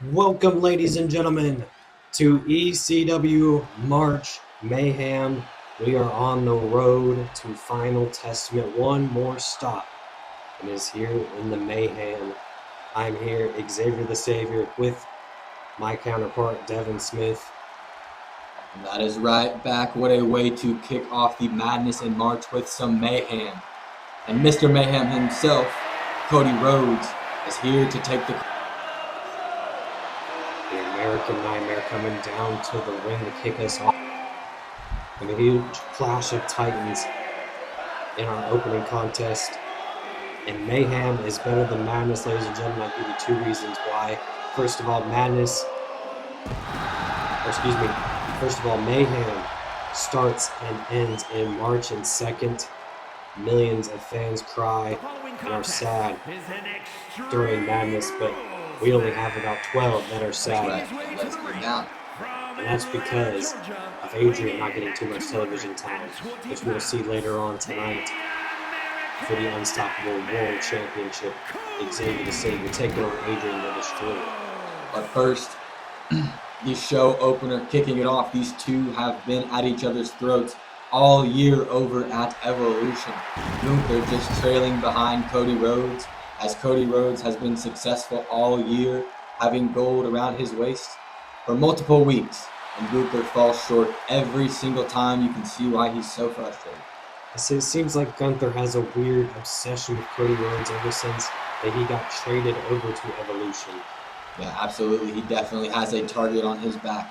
Welcome, ladies and gentlemen, to ECW March Mayhem. We are on the road to Final Testament. One more stop, and is here in the Mayhem. I'm here, Xavier the Savior, with my counterpart, Devin Smith. That is right, back. What a way to kick off the madness in March with some mayhem. And Mr. Mayhem himself, Cody Rhodes, is here to take the American Nightmare coming down to the ring to kick us off. And a huge clash of titans in our opening contest. And Mayhem is better than Madness, ladies and gentlemen. I'll give you two reasons why. First of all, Mayhem starts and ends in March, and second, millions of fans cry and are sad during Madness, but we only have about 12 that are sad. And that's because of Adrian not getting too much television time, which we'll see later on tonight for the Unstoppable World Championship. Xavier the Savior taking on Adrian the Destroyer. But first, the show opener, kicking it off. These two have been at each other's throats all year over at Evolution. Gunther just trailing behind Cody Rhodes, as Cody Rhodes has been successful all year, having gold around his waist for multiple weeks, and Gunther falls short every single time. You can see why he's so frustrated. It seems like Gunther has a weird obsession with Cody Rhodes ever since that he got traded over to Evolution. Yeah, absolutely. He definitely has a target on his back.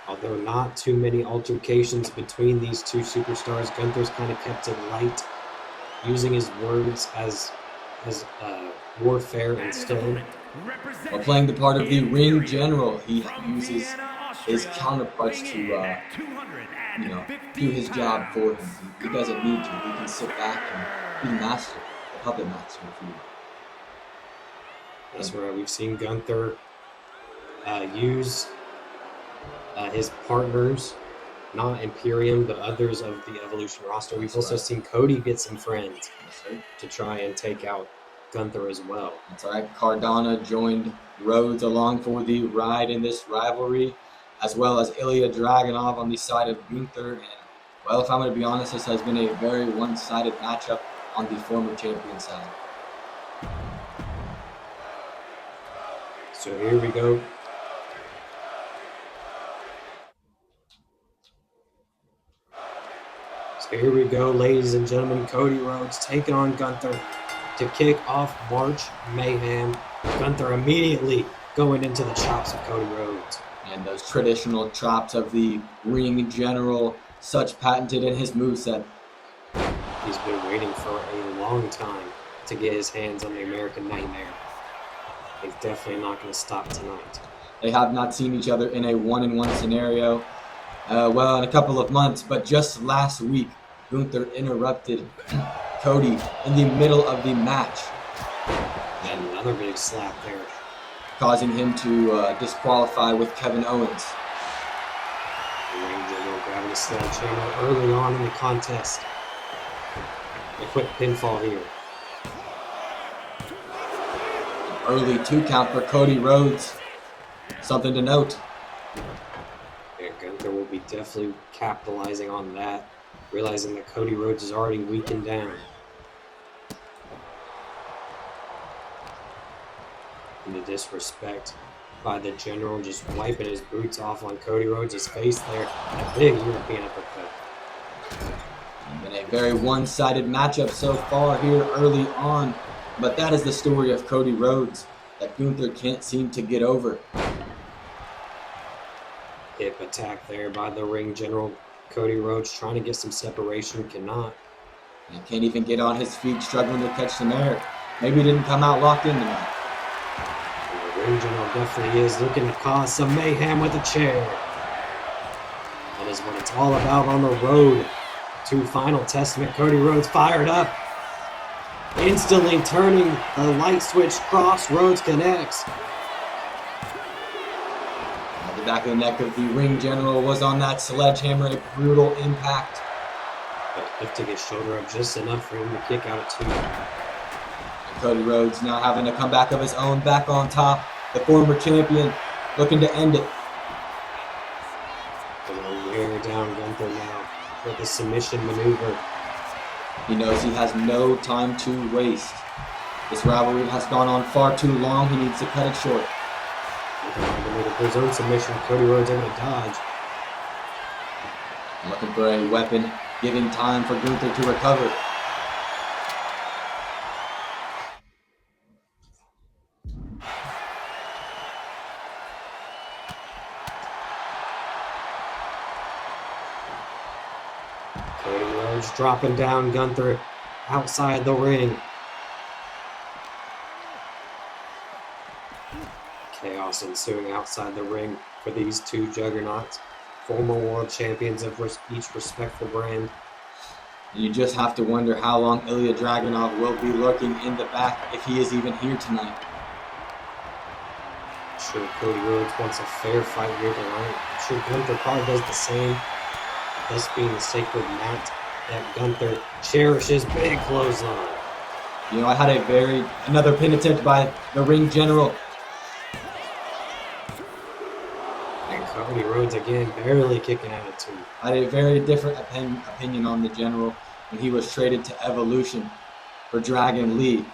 Although not too many altercations between these two superstars, Gunther's kind of kept it light, using his words as warfare instead. While playing the part of the ring general, he uses his counterparts to, do his job for him. He doesn't need to. He can sit back and be the master, the puppet master, if you will. That's right. We've seen Gunther use his partners, not Imperium, but others of the Evolution roster. We've also seen Cody get some friends to try and take out Gunther as well. That's right. Cardona joined Rhodes along for the ride in this rivalry, as well as Ilya Dragunov on the side of Gunther. And, well, if I'm going to be honest, this has been a very one-sided matchup on the former champion side. So here we go. Here we go, ladies and gentlemen. Cody Rhodes taking on Gunther to kick off March Mayhem. Gunther immediately going into the chops of Cody Rhodes. And those traditional chops of the ring general, such patented in his moveset. He's been waiting for a long time to get his hands on the American Nightmare. He's definitely not going to stop tonight. They have not seen each other in a one-on-one scenario, in a couple of months, but just last week, Gunther interrupted Cody in the middle of the match. And another big slap there, causing him to disqualify with Kevin Owens. The ring general grabbing a sledgehammer early on in the contest. A quick pinfall here. An early 2 count for Cody Rhodes. Something to note. Yeah, Gunther will be definitely capitalizing on that, realizing that Cody Rhodes is already weakened down. And the disrespect by the general, just wiping his boots off on Cody Rhodes' face there. A big European uppercut. Been a very one-sided matchup so far here early on, but that is the story of Cody Rhodes that Gunther can't seem to get over. Hip attack there by the ring general. Cody Rhodes trying to get some separation, cannot. He can't even get on his feet, struggling to catch some air. Maybe he didn't come out locked in tonight. And the ring general definitely is looking to cause some mayhem with a chair. That is what it's all about on the road to Final Testament. Cody Rhodes fired up. Instantly turning the light switch, cross, Rhodes connects. The back of the neck of the ring general was on that sledgehammer, a brutal impact. But lifting his shoulder up just enough for him to kick out at 2. Cody Rhodes now having a comeback of his own, back on top. The former champion looking to end it. Gonna wear down Gunther now with a submission maneuver. He knows he has no time to waste. This rivalry has gone on far too long. He needs to cut it short. His own submission, Cody Rhodes able to dodge. Looking for a weapon, giving time for Gunther to recover. Cody Rhodes dropping down Gunther outside the ring. Chaos ensuing outside the ring for these two juggernauts, former world champions of each respectful brand. You just have to wonder how long Ilya Dragunov will be lurking in the back if he is even here tonight. I'm sure Cody Rhodes wants a fair fight here tonight. I'm sure Gunther probably does the same. This being the sacred mat that Gunther cherishes. Big clothesline. You know, I had another pin attempt by the ring general. And Cody Rhodes again barely kicking out of two. I had a very different opinion on the general when he was traded to Evolution for Dragon Lee.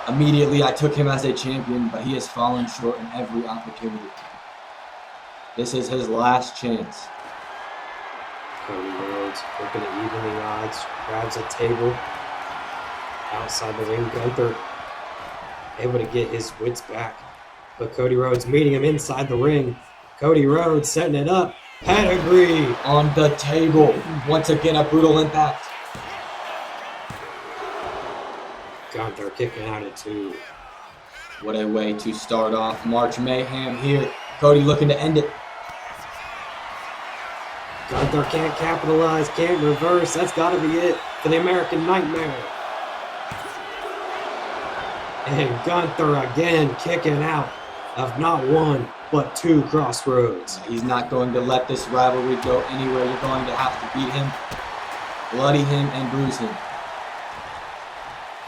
Immediately I took him as a champion, but he has fallen short in every opportunity. This is his last chance. Cody Rhodes looking at evenly odds, grabs a table outside the ring. Gunther able to get his wits back, but Cody Rhodes meeting him inside the ring. Cody Rhodes setting it up. Pedigree on the table. Once again, a brutal impact. Gunther kicking out at two. What a way to start off March Mayhem here. Cody looking to end it. Gunther can't capitalize, can't reverse. That's got to be it for the American Nightmare. And Gunther again kicking out of not one, but two crossroads. He's not going to let this rivalry go anywhere. You're going to have to beat him, bloody him, and bruise him.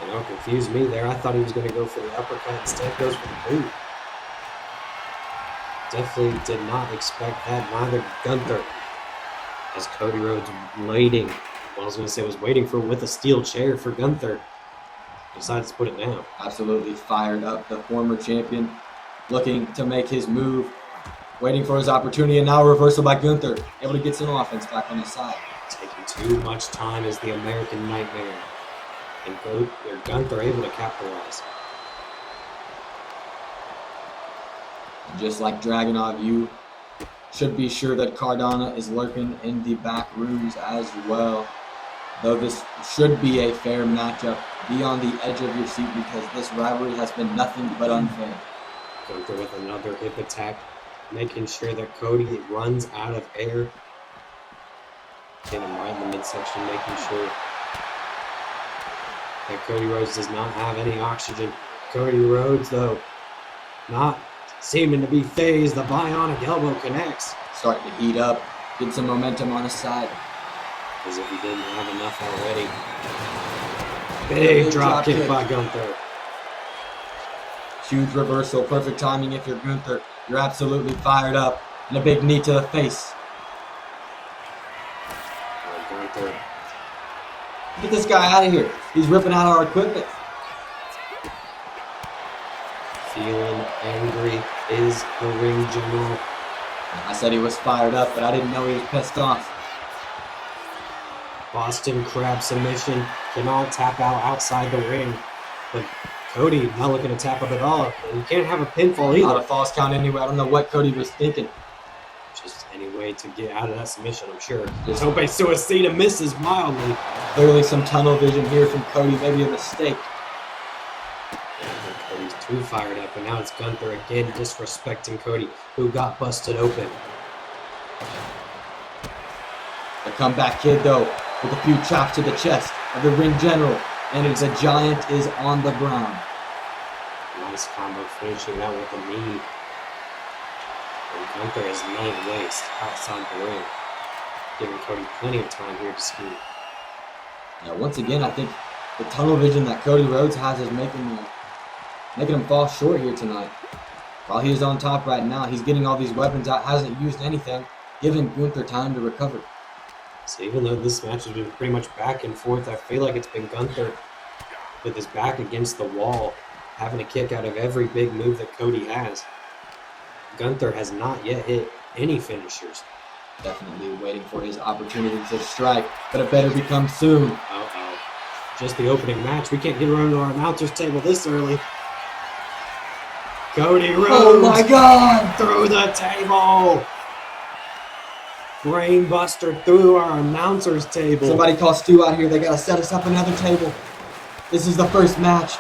Don't confuse me there. I thought he was going to go for the uppercut. Instead, goes for the boot. Definitely did not expect that. Neither Gunther. As Cody Rhodes waiting. Well, I was going to say was waiting with a steel chair for Gunther. Decides to put it down. Absolutely fired up. The former champion looking to make his move. Waiting for his opportunity. And now a reversal by Gunther. Able to get some offense back on his side. Taking too much time as the American Nightmare. And Gunther able to capitalize. Just like Dragunov, you should be sure that Cardona is lurking in the back rooms as well. Though this should be a fair matchup, be on the edge of your seat because this rivalry has been nothing but unfair. Gunther with another hip attack, making sure that Cody runs out of air. Getting him right in the midsection, making sure that Cody Rhodes does not have any oxygen. Cody Rhodes, though, not seeming to be phased. The bionic elbow connects. Starting to heat up, get some momentum on his side. As if he didn't have enough already. Big drop kick by Gunther. Huge reversal, perfect timing if you're Gunther. You're absolutely fired up. And a big knee to the face. Gunther. Get this guy out of here. He's ripping out our equipment. Feeling angry is the ring general. I said he was fired up, but I didn't know he was pissed off. Boston Crab submission. Cannot tap out outside the ring. But Cody not looking to tap out at all. You can't have a pinfall either. Not a false count anyway. I don't know what Cody was thinking. Just any way to get out of that submission, I'm sure. Just hope a suicida misses mildly. Clearly some tunnel vision here from Cody. Maybe a mistake. Cody's too fired up, and now it's Gunther again disrespecting Cody, who got busted open. The comeback kid, though, with a few chops to the chest of the ring general. And it's a giant is on the ground. Nice combo finishing that with a knee. And Gunther is laying waste outside the ring, giving Cody plenty of time here to scheme. Now, once again, I think The tunnel vision that Cody Rhodes has is making him fall short here tonight. While he is on top right now, he's getting all these weapons out, hasn't used anything, giving Gunther time to recover. So even though this match has been pretty much back and forth, I feel like it's been Gunther with his back against the wall, having a kick out of every big move that Cody has. Gunther has not yet hit any finishers. Definitely waiting for his opportunity to strike, but it better become soon. Uh-oh. Just the opening match. We can't get around to our announcer's table this early. Cody Rhodes. Oh my God! Through the table. Brainbuster through our announcer's table. Somebody call Stu out here. They gotta set us up another table. This is the first match.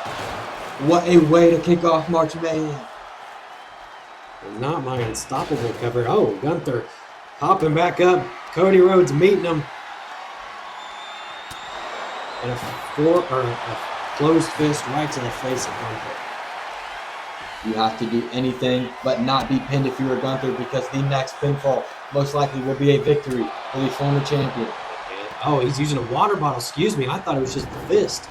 What a way to kick off March Mayhem. Not my unstoppable cover. Oh, Gunther hopping back up. Cody Rhodes meeting him. And a closed fist right to the face of Gunther. You have to do anything but not be pinned if you're Gunther, because the next pinfall most likely will be a victory for the former champion. Oh, he's using a water bottle. Excuse me. I thought it was just the fist.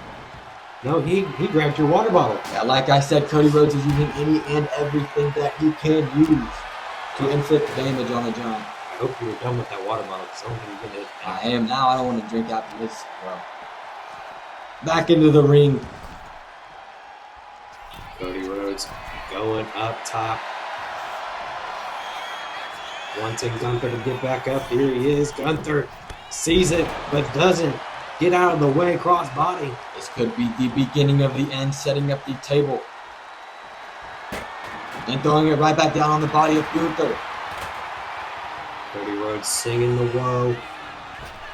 No, he grabbed your water bottle. Yeah, like I said, Cody Rhodes is using any and everything that he can use to inflict damage on the giant. I hope you were done with that water bottle, because I don't think you're going to. I am now. I don't want to drink after this. Well, back into the ring. Cody Rhodes going up top. Wanting Gunther to get back up. Here he is. Gunther sees it, but doesn't. Get out of the way, crossbody. This could be the beginning of the end, setting up the table. And throwing it right back down on the body of Gunther. Cody Rhodes singing the woe.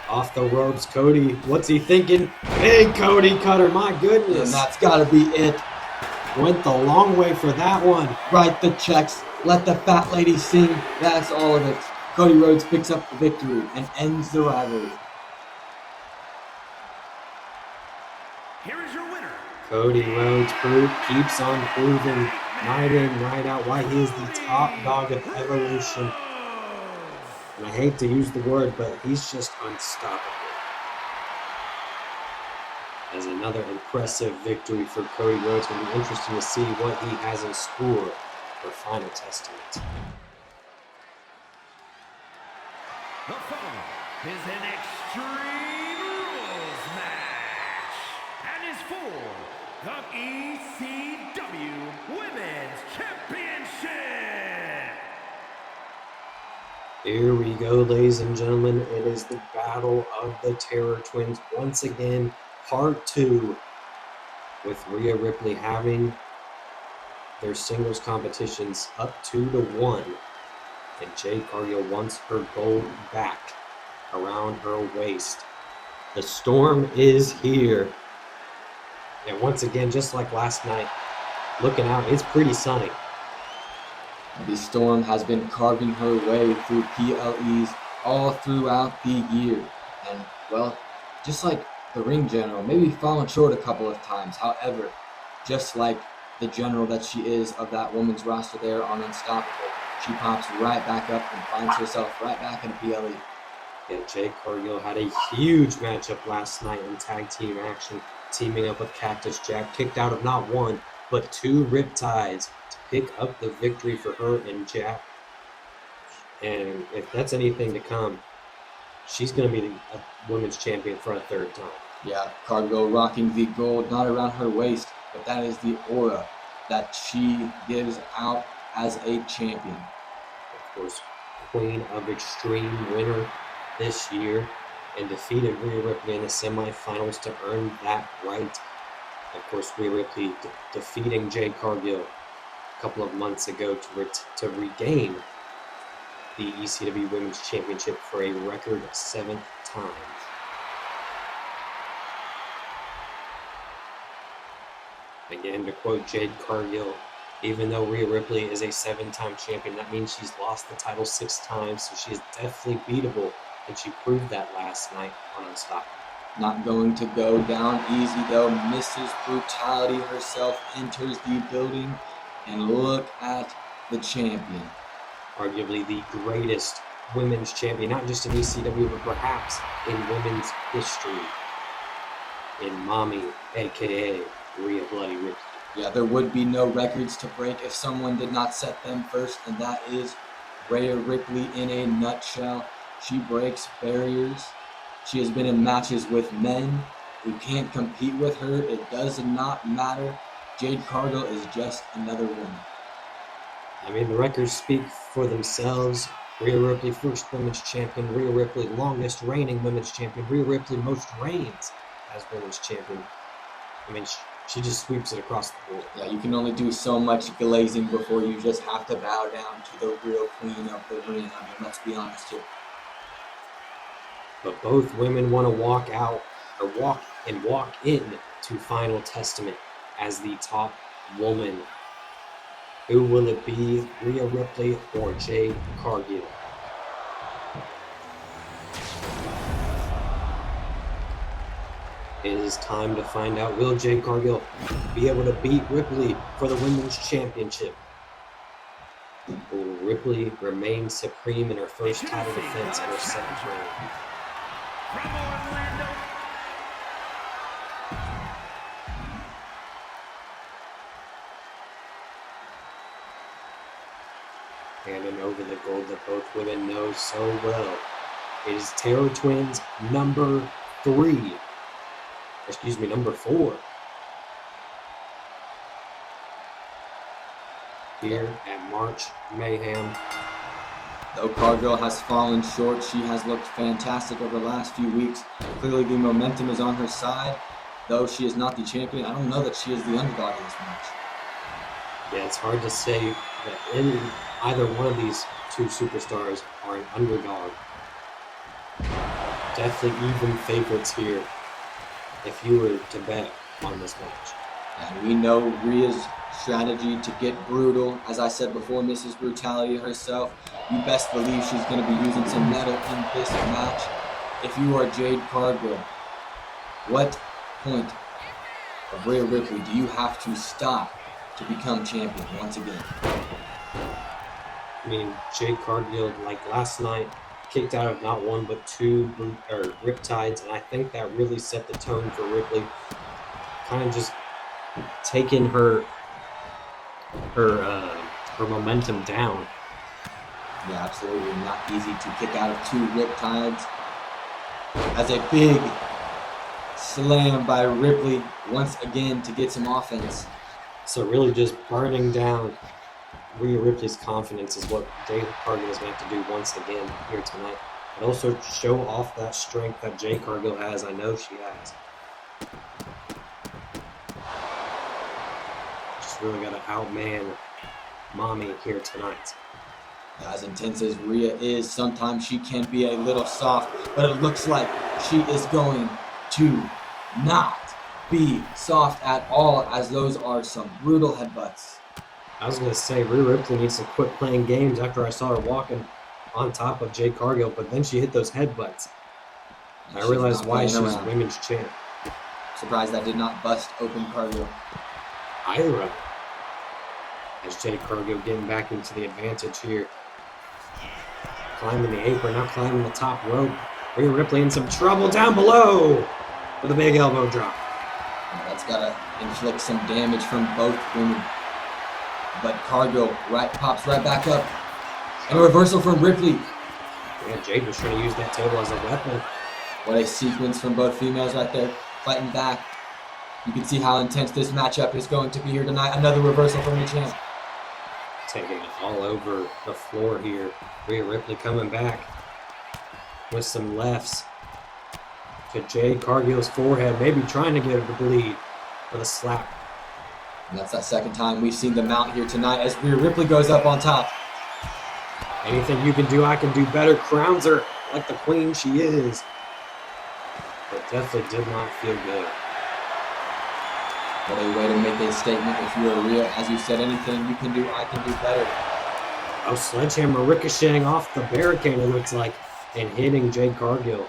Off the ropes, Cody. What's he thinking? Big Cody cutter, my goodness. And that's got to be it. Went the long way for that one. Write the checks. Let the fat lady sing. That's all of it. Cody Rhodes picks up the victory and ends the rivalry. Here is your winner. Cody Rhodes keeps on proving night in, night out why he is the top dog of Evolution. And I hate to use the word, but he's just unstoppable. As another impressive victory for Cody Rhodes. It's going to be interesting to see what he has in store for Final Testament. The following is an Extreme Rules match and is for the ECW Women's Championship. Here we go, ladies and gentlemen. It is the Battle of the Terror Twins once again, part 2, with Rhea Ripley having their singles competitions up 2-1. And Jade Cargill wants her gold back around her waist. The storm is here. And once again, just like last night, looking out, it's pretty sunny. The storm has been carving her way through PLEs all throughout the year. And, well, just like the ring general, maybe fallen short a couple of times. However, just like the general that she is of that women's roster there on Unstoppable, she pops right back up and finds herself right back in PLE. Yeah, Jade Cargill had a huge matchup last night in tag team action, teaming up with Cactus Jack, kicked out of not one, but 2 Riptides to pick up the victory for her and Jack. And if that's anything to come, she's going to be a women's champion for a 3rd time. Yeah, Cargill rocking the gold, not around her waist, but that is the aura that she gives out as a champion. Of course, Queen of Extreme winner this year, and defeated Rhea Ripley in the semifinals to earn that right. Of course, Rhea Ripley defeating Jade Cargill a couple of months ago to regain the ECW Women's Championship for a record 7th time. Again, to quote Jade Cargill, even though Rhea Ripley is a 7-time champion, that means she's lost the title 6 times, so she is definitely beatable, and she proved that last night on Unstoppable. Not going to go down easy though. Mrs. Brutality herself enters the building, and look at the champion. Arguably the greatest women's champion, not just in ECW, but perhaps in women's history. in Mommy, a.k.a. Rhea Bloody Ripley. Yeah, there would be no records to break if someone did not set them first, and that is Rhea Ripley in a nutshell. She breaks barriers. She has been in matches with men who can't compete with her. It does not matter. Jade Cargill is just another woman. I mean, the records speak for themselves. Rhea Ripley, first women's champion. Rhea Ripley, longest reigning women's champion. Rhea Ripley, most reigns as women's champion. I mean, she just sweeps it across the board. Yeah, you can only do so much glazing before you just have to bow down to the real queen of the ring. I mean, let's be honest here. But both women want to walk in to Final Testament as the top woman. Who will it be, Rhea Ripley or Jade Cargill? It is time to find out, will Jade Cargill be able to beat Ripley for the Women's Championship? Will Ripley remain supreme in her first title defense in her second reign? From Orlando. Handing over the gold that both women know so well. It is Terror Twins number 4. Here at March Mayhem. Though Cargill has fallen short, she has looked fantastic over the last few weeks. Clearly the momentum is on her side. Though she is not the champion, I don't know that she is the underdog in this match. Yeah, it's hard to say that either one of these two superstars are an underdog. Definitely even favorites here if you were to bet on this match. And we know Rhea's strategy to get brutal. As I said before, Mrs. Brutality herself. You best believe she's going to be using some metal in this match. If you are Jade Cargill, what point of Rhea Ripley do you have to stop to become champion once again? I mean, Jade Cargill, like last night, kicked out of not one but 2 riptides, and I think that really set the tone for Ripley. Kind of just taking her momentum down. Yeah, absolutely not easy to kick out of 2 riptides. As a big slam by Ripley once again to get some offense. So really just burning down Rhea Ripley's confidence is what Jade Cargill is going to have to do once again here tonight. But also show off that strength that Jade Cargill has. I know she has. Just really got to outman Mommy here tonight. As intense as Rhea is, sometimes she can be a little soft, but it looks like she is going to not be soft at all, as those are some brutal headbutts. I was going to say, Rhea Ripley needs to quit playing games after I saw her walking on top of Jade Cargill, but then she hit those headbutts. And I realized why she's women's champ. Surprised that did not bust open Cargill. Ira. As Jade Cargill getting back into the advantage here. Climbing the apron, now climbing the top rope. Rhea Ripley in some trouble down below with a big elbow drop. That's got to inflict some damage from both women. But Cargill pops right back up. And a reversal from Ripley. Yeah, Jade was trying to use that table as a weapon. What a sequence from both females right there, fighting back. You can see how intense this matchup is going to be here tonight. Another reversal from the champ. Taking it all over the floor here. Rhea Ripley coming back with some lefts to Jade Cargill's forehead, maybe trying to get her to bleed with a slap. And that's that second time we've seen the mount here tonight as Rhea Ripley goes up on top. Anything you can do, I can do better. Crowns her like the queen she is. But definitely did not feel good. What a way to make a statement if you are Rhea. As you said, anything you can do, I can do better. Oh, sledgehammer ricocheting off the barricade, it looks like, and hitting Jade Cargill.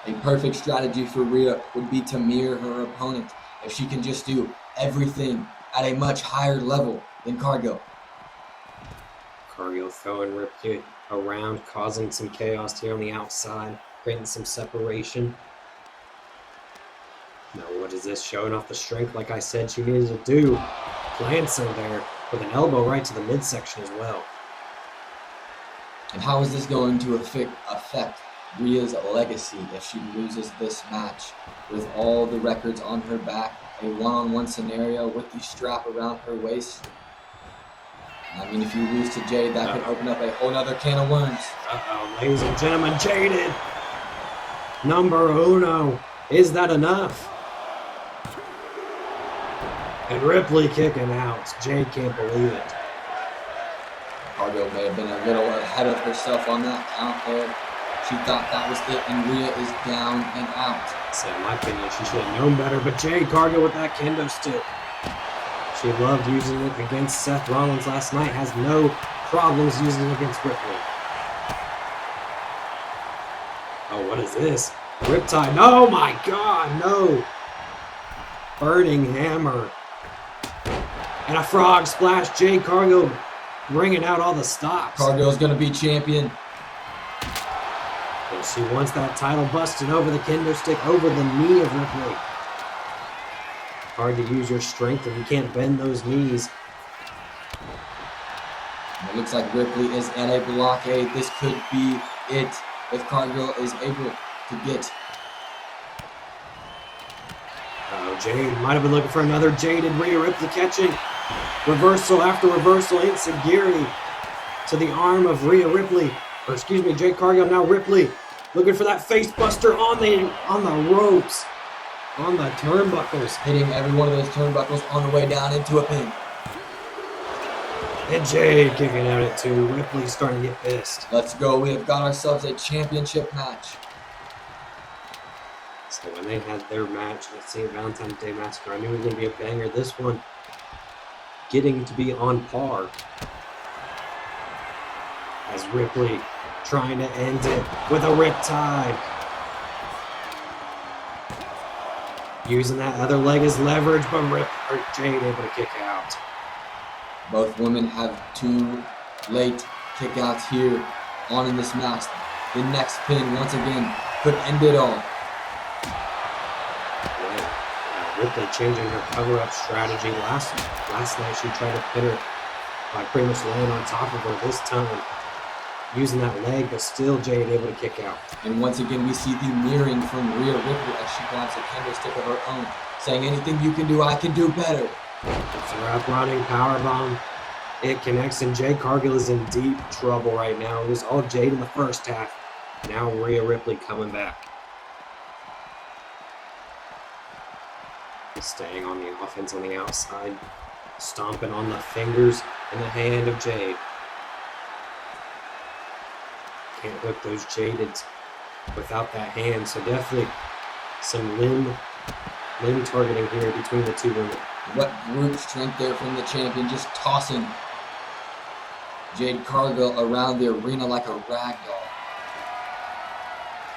A perfect strategy for Rhea would be to mirror her opponent. If she can just do everything at a much higher level than Cargill. Cargill throwing Ripley around, causing some chaos here on the outside, creating some separation. Now, what is this? Showing off the strength like I said she needed to do. Plants her there with an elbow right to the midsection as well. And how is this going to affect Rhea's legacy if she loses this match with all the records on her back, a one-on-one scenario with the strap around her waist? I mean, if you lose to Jade, that could open up a whole nother can of worms. Uh-oh, ladies and gentlemen, Jaded! Number uno. Is that enough? And Ripley kicking out. Jade can't believe it. Cargill may have been a little ahead of herself on that count there. She thought that was it, and Rhea is down and out. So in my opinion, she should have known better, but Jade Cargill with that kendo stick. She loved using it against Seth Rollins last night, has no problems using it against Ripley. Oh, what is this? Riptide. Oh my God, no. Burning hammer. And a frog splash. Jade Cargill bringing out all the stops. Cargill's going to be champion. And she wants that title busted over the kendo stick, over the knee of Ripley. Hard to use your strength if you can't bend those knees. And it looks like Ripley is at a blockade. This could be it if Cargill is able to get. Oh, Jade might have been looking for another Jaded Rhea Ripley catching. Reversal after reversal, enziguri to the arm of Rhea Ripley. Or excuse me, Jade Cargill, now Ripley. Looking for that face buster on the ropes. On the turnbuckles. Hitting every one of those turnbuckles on the way down into a pin. And Jade kicking out at 2. Ripley starting to get pissed. Let's go. We have got ourselves a championship match. So when they had their match at St. Valentine's Day Massacre, I knew it was going to be a banger. This one getting to be on par. As Ripley trying to end it with a riptide. Using that other leg as leverage, but Jade able to kick out. Both women have 2 late kickouts here on in this match. The next pin, once again, could end it all. Ripley changing her cover-up strategy. Last night she tried to pin her by pretty much laying on top of her. This time using that leg, but still Jade able to kick out. And once again, we see the mirroring from Rhea Ripley as she grabs a kendo stick of her own, saying, anything you can do, I can do better. It's her up running powerbomb. It connects, and Jade Cargill is in deep trouble right now. It was all Jade in the first half. Now Rhea Ripley coming back. Staying on the offense on the outside. Stomping on the fingers in the hand of Jade. Can't hook those Jadeds without that hand. So definitely some limb targeting here between the two women. What brute strength there from the champion, just tossing Jade Cargill around the arena like a rag doll.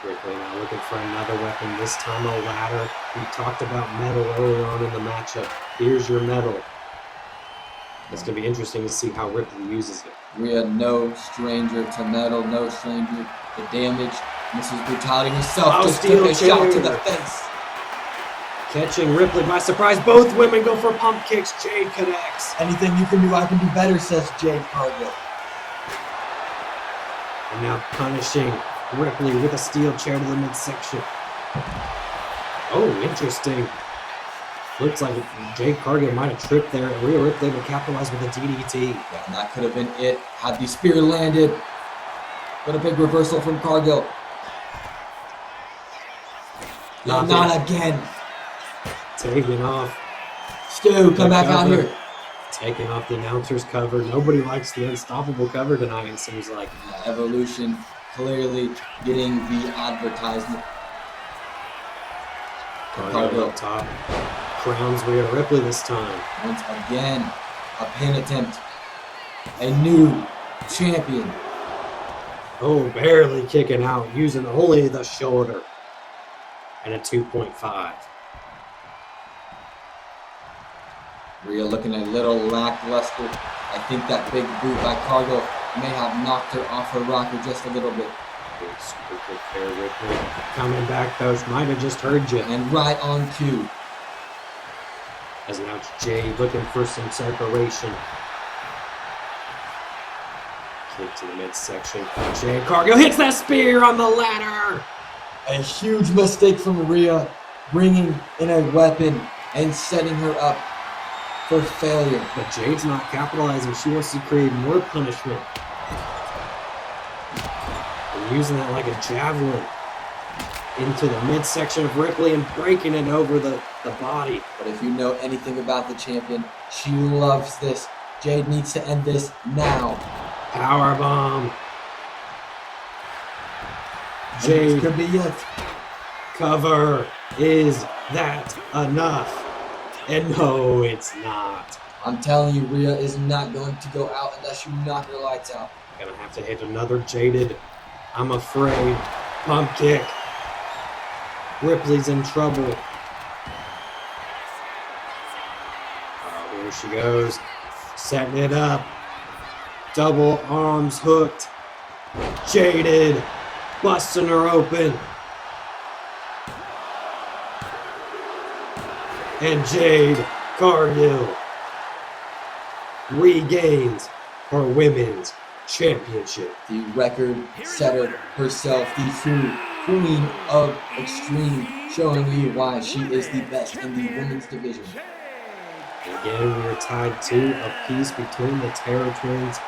Ripley now looking for another weapon, this time a ladder. We talked about metal earlier on in the matchup. Here's your metal. It's going to be interesting to see how Ripley uses it. Rhea, no stranger to metal, no stranger to damage. Mrs. Brutality herself just took a shot to the face. Catching Ripley by surprise. Both women go for pump kicks. Jade connects. Anything you can do, I can do better, says Jade Cargill. And now punishing Ripley with a steel chair to the midsection. Oh, interesting. Looks like Jade Cargill might have tripped there. Rhea Ripley will capitalize with a DDT. Yeah, and that could have been it had the spear landed. But a big reversal from Cargill. Not again. Taking off. Stu, come back out here. Taking off the announcer's cover. Nobody likes the unstoppable cover tonight, it seems like. Yeah, Evolution clearly getting the advertisement. Cargill up top. Crowns Rhea Ripley this time. Once again, a pin attempt. A new champion. Oh, barely kicking out, using only the shoulder. And a 2.5. Rhea looking a little lackluster. I think that big boot by Cargill may have knocked her off her rocker just a little bit. Big super kick there, Ripley. Coming back, though. Might have just heard you. And right on cue. As now it's Jade looking for some separation. Kick to the midsection. Jade Cargill hits that spear on the ladder. A huge mistake from Rhea, bringing in a weapon and setting her up for failure. But Jade's not capitalizing. She wants to create more punishment. And using that like a javelin into the midsection of Ripley and breaking it over the body. But if you know anything about the champion, she loves this. Jade needs to end this now. Powerbomb. Jade, could be it. cover. Is that enough? And no, it's not. I'm telling you, Rhea is not going to go out unless you knock her lights out. Gonna have to hit another Jaded. I'm afraid. Pump kick. Ripley's in trouble. Oh, here she goes. Setting it up. Double arms hooked. Jaded. Busting her open. And Jade Cargill regains her women's championship. The record setter herself, the true queen of extreme, showing you why she is the best in the women's division. Again, we are tied 2 apiece between the Terror Twins.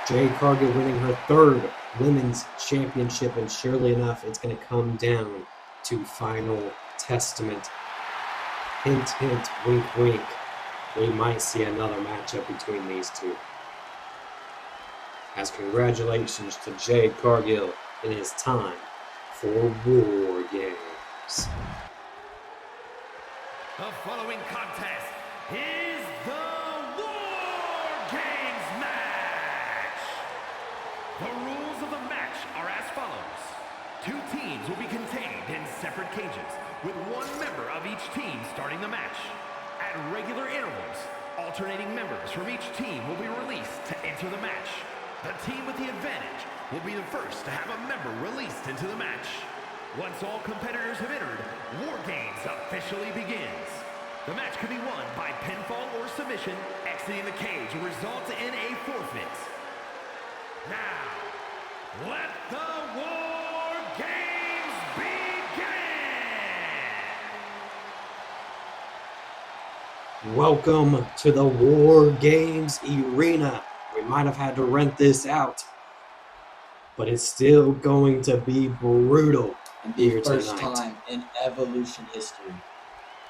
Jade Cargill winning her 3rd women's championship, and surely enough, it's going to come down to Final Testament. Hint, hint, wink, wink. We might see another matchup between these two. As congratulations to Jade Cargill, it is time for War Games. The following contest is the War Games match. The rules of the match are as follows. 2 teams will be contained in separate cages, with 1 member of each team starting the match. At regular intervals, alternating members from each team will be released to enter the match. The team with the advantage will be the first to have a member released into the match. Once all competitors have entered, War Games officially begins. The match can be won by pinfall or submission. Exiting the cage will result in a forfeit. Now, let the War Games begin! Welcome to the War Games Arena. We might have had to rent this out, but it's still going to be brutal. And the first time in Evolution history,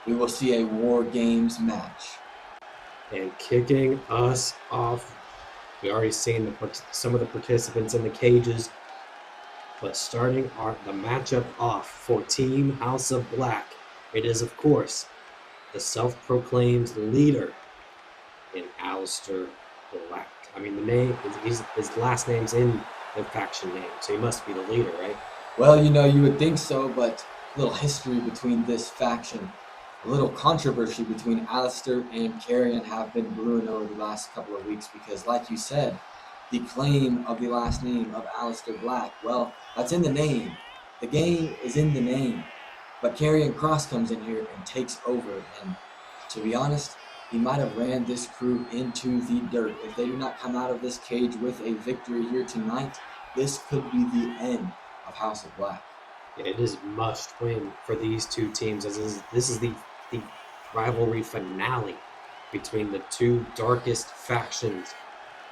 we will see a War Games match. And kicking us off, we already seen some of the participants in the cages, but starting the matchup off for Team House of Black, it is, of course, the self-proclaimed leader in Aleister Black. I mean, the name, his last name's in the faction name, so he must be the leader, right? Well, you know, you would think so, but a little history between this faction, a little controversy between Aleister and Karrion have been brewing over the last couple of weeks because, like you said, the claim of the last name of Aleister Black, well, that's in the name. The game is in the name. But Karrion Kross comes in here and takes over, and to be honest, he might have ran this crew into the dirt. If they do not come out of this cage with a victory here tonight, this could be the end of House of Black. Yeah, it is must win for these two teams, as this is the rivalry finale between the 2 darkest factions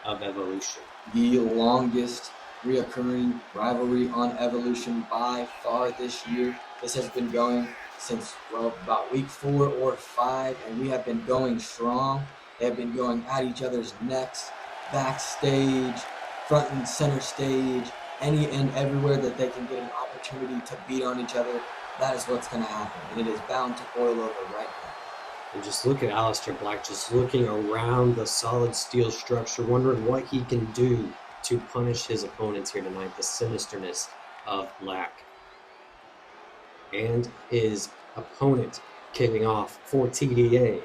of Evolution. The longest reoccurring rivalry on Evolution by far this year. This has been going since, well, about week 4 or 5, and we have been going strong. They have been going at each other's necks, backstage, front and center stage, any and everywhere that they can get an opportunity to beat on each other. That is what's going to happen, and it is bound to boil over right now. And just look at Aleister Black, just looking around the solid steel structure, wondering what he can do to punish his opponents here tonight, the sinisterness of Black. And his opponent kicking off for TDA.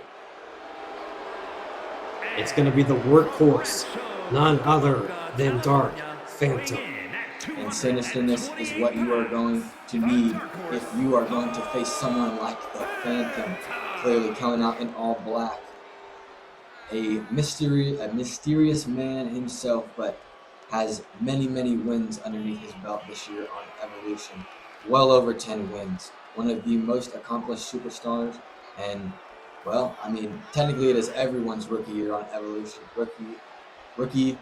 It's going to be the workhorse, none other than Dark Phantom. At And sinisterness is what you are going to need if you are going to face someone like the Phantom, clearly coming out in all black. A mysterious man himself, but has many wins underneath his belt this year on Evolution. Well over 10 wins. One of the most accomplished superstars. And, well, I mean, technically it is everyone's rookie year on Evolution. Rookie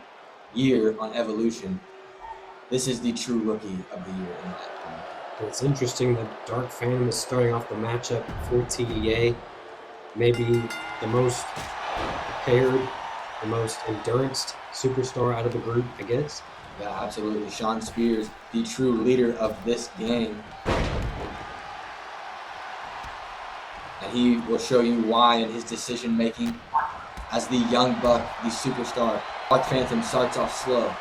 year on Evolution. This is the true rookie of the year, in my opinion. It's interesting that Dark Phantom is starting off the matchup for TDA. Maybe the most prepared, the most endurance superstar out of the group, I guess. Yeah, absolutely. Sean Spears, the true leader of this gang. And he will show you why in his decision making as the young buck, the superstar. Dark Phantom starts off slow.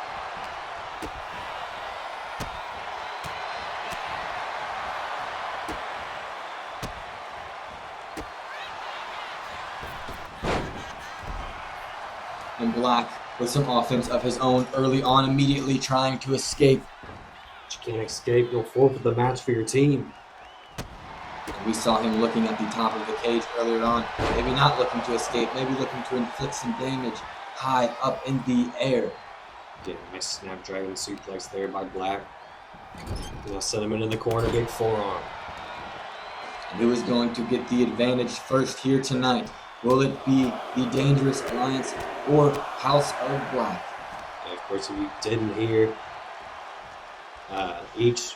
And Black with some offense of his own early on, immediately trying to escape. But you can't escape, you'll forfeit the match for your team. We saw him looking at the top of the cage earlier on. Maybe not looking to escape, maybe looking to inflict some damage high up in the air. Getting a nice Snapdragon suplex there by Black. Now set him into the corner, big forearm. And who is going to get the advantage first here tonight? Will it be the Dangerous Alliance or House of Black? And of course, if you didn't hear, each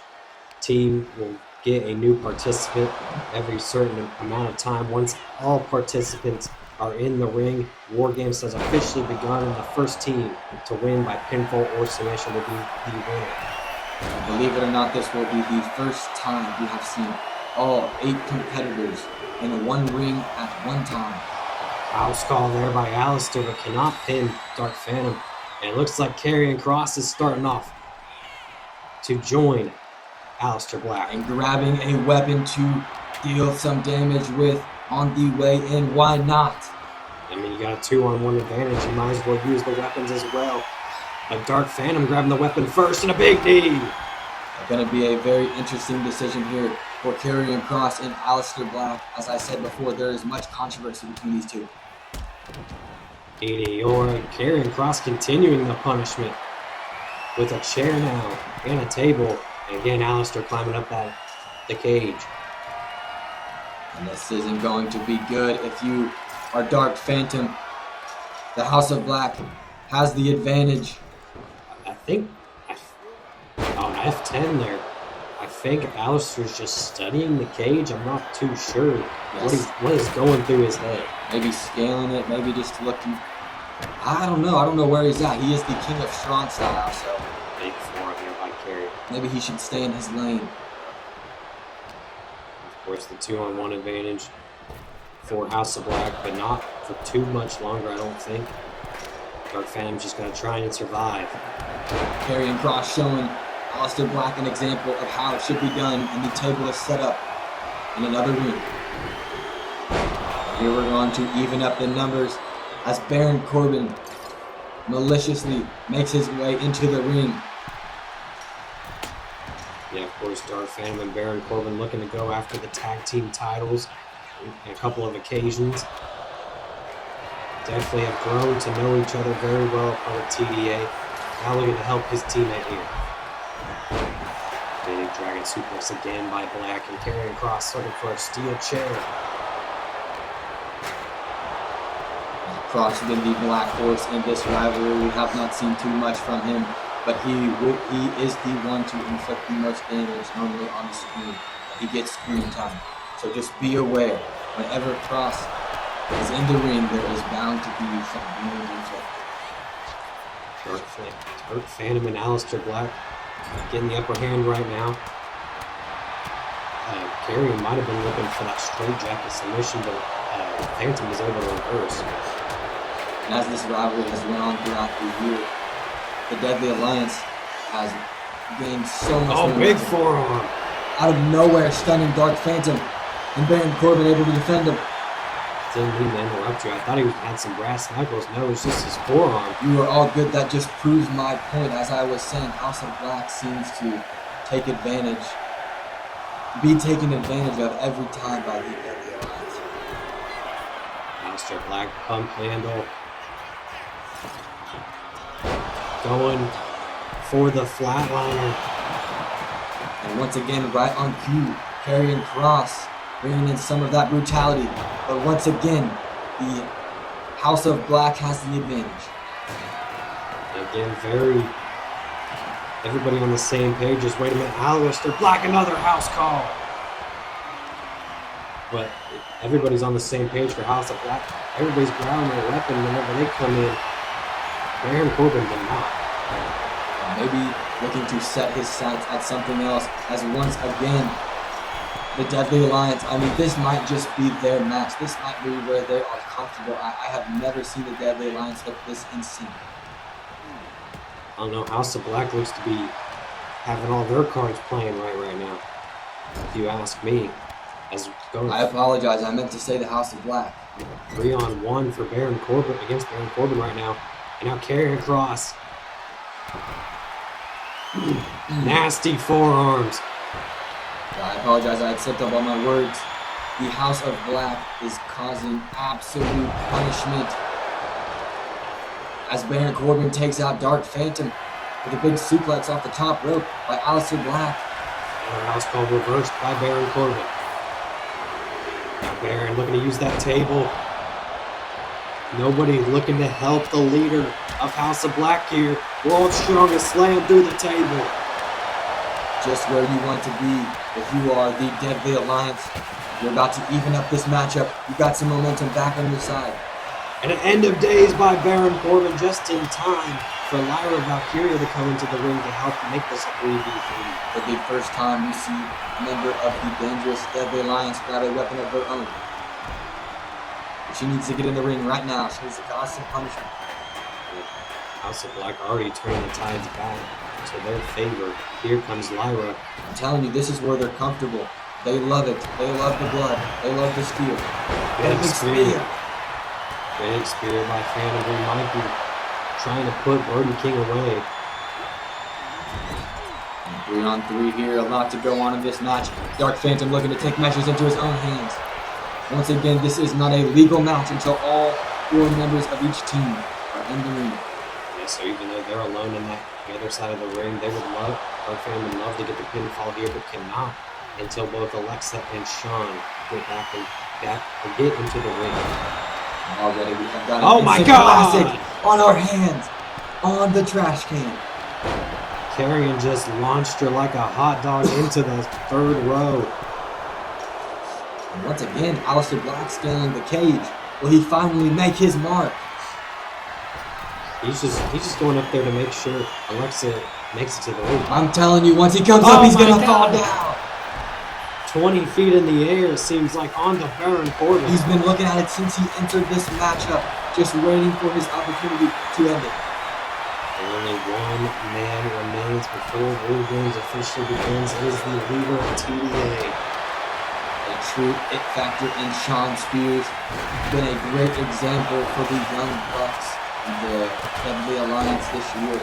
team will get a new participant every certain amount of time. Once all participants are in the ring, War Games has officially begun, and the first team to win by pinfall or submission will be the winner. And believe it or not, this will be the first time we have seen all 8 competitors in one ring at one time. House call there by Alistair, but cannot pin Dark Phantom. And it looks like Karrion Kross is starting off to join Alistair Black. And grabbing a weapon to deal some damage with on the way in. Why not? I mean, you got a 2-on-1 advantage. You might as well use the weapons as well. But Dark Phantom grabbing the weapon first and a big knee. Going to be a very interesting decision here for Karrion Kross and Alistair Black. As I said before, there is much controversy between these two. Meteor, Karrion Kross continuing the punishment with a chair now and a table. And again, Alistair climbing up the cage. And this isn't going to be good if you are Dark Phantom. The House of Black has the advantage. I think on F10 there, I think Alistair's just studying the cage. I'm not too sure what is going through his head. Maybe scaling it, maybe just looking. I don't know. I don't know where he's at. He is the king of strong style, so Big forearm here by Karrion. maybe he should stay in his lane. Of course, the 2-on-1 advantage for House of Black, but not for too much longer, I don't think. Dark Phantom's just going to try and survive. Karrion Kross showing Alistair Black an example of how it should be done, and the table is set up in another ring. Here we're going to even up the numbers as Baron Corbin maliciously makes his way into the ring. Yeah, of course, Dark Phantom and Baron Corbin looking to go after the tag team titles on a couple of occasions. Definitely have grown to know each other very well on the TDA. Now looking to help his teammate here. Big Dragon Suplex again by Black, and Karrion Kross looking for a steel chair. Kross been the Black Horse in this rivalry. We have not seen too much from him, but he is the one to inflict the most damage normally on the screen. He gets screen time. So just be aware, whenever Kross is in the ring, there is bound to be some damage inflicted. Dark Phantom and Alistair Black getting the upper hand right now. Karrion might have been looking for that straight jacket submission, but Phantom was able to reverse. And as this rivalry has went on throughout the year, the Deadly Alliance has gained so much Oh, big forearm. out of nowhere, stunning Dark Phantom, and Baron Corbin able to defend him. Didn't mean to interrupt you. I thought he had some brass knuckles. No, it was just his forearm. You were all good. That just proves my point. As I was saying, House of Black seems to be taken advantage of every time by the Alliance. Aleister Black pump handle. Going for the flatliner. And once again, right on cue, carrying Cross, bringing in some of that brutality. But once again, the House of Black has the advantage. Again, everybody on the same page. Just wait a minute, Aleister Black, another house call. But everybody's on the same page for House of Black. Everybody's grabbing their weapon whenever they come in. Baron Corbin did not. Maybe looking to set his sights at something else, as once again, the Deadly Alliance, I mean, this might just be their match. This might be where they are comfortable. I have never seen the Deadly Alliance look this insane. I don't know, House of Black looks to be having all their cards playing right now, if you ask me. I apologize, I meant to say the House of Black. 3-on-1 for Baron Corbin, against Baron Corbin right now. And now carrying Cross. Nasty forearms. I apologize, I had slipped up on my words. The House of Black is causing absolute punishment as Baron Corbin takes out Dark Phantom with a big suplex off the top rope by Aleister Black. Another house call reversed by Baron Corbin. Now Baron looking to use that table. Nobody looking to help the leader of House of Black here. World's Strongest Slam through the table. Just where you want to be if you are the Deadly Alliance. You're about to even up this matchup. You got some momentum back on your side. And an end of days by Baron Corbin just in time for Lyra Valkyria to come into the ring to help make this a 3v3. For the first time, we see a member of the dangerous Deadly Alliance grab a weapon of their own. But she needs to get in the ring right now. She needs to cause some punishment. House of Black already turning the tides back to their favor. Here comes Lyra. I'm telling you, this is where they're comfortable. They love it. They love the blood. They love the steel. Big spear. Big spear by Phantom. We might be trying to put Burden King away. 3-on-3 here. A lot to go on in this match. Dark Phantom looking to take measures into his own hands. Once again, this is not a legal match until all 4 members of each team are in the ring. Yeah, so even though they're alone in the other side of the ring, they would love, Dark Phantom would love to get the pinfall here, but cannot until both Alexa and Sean get back and get into the ring. Already we have got oh my God! Classic on our hands, on the trash can. Carrion just launched her like a hot dog into the 3rd row. And once again, Aleister Black scaling the cage. Will he finally make his mark? He's just going up there to make sure Alexa makes it to the ring. I'm telling you, once he comes up, he's gonna fall down. 20 feet in the air, seems like, onto Baron Corbin. He's been looking at it since he entered this matchup, just waiting for his opportunity to end it. And only one man remains before War Games officially begins. It is the leader of TDA. A true it factor in Sean Spears. Been a great example for the Young Bucks and the Deadly Alliance this year.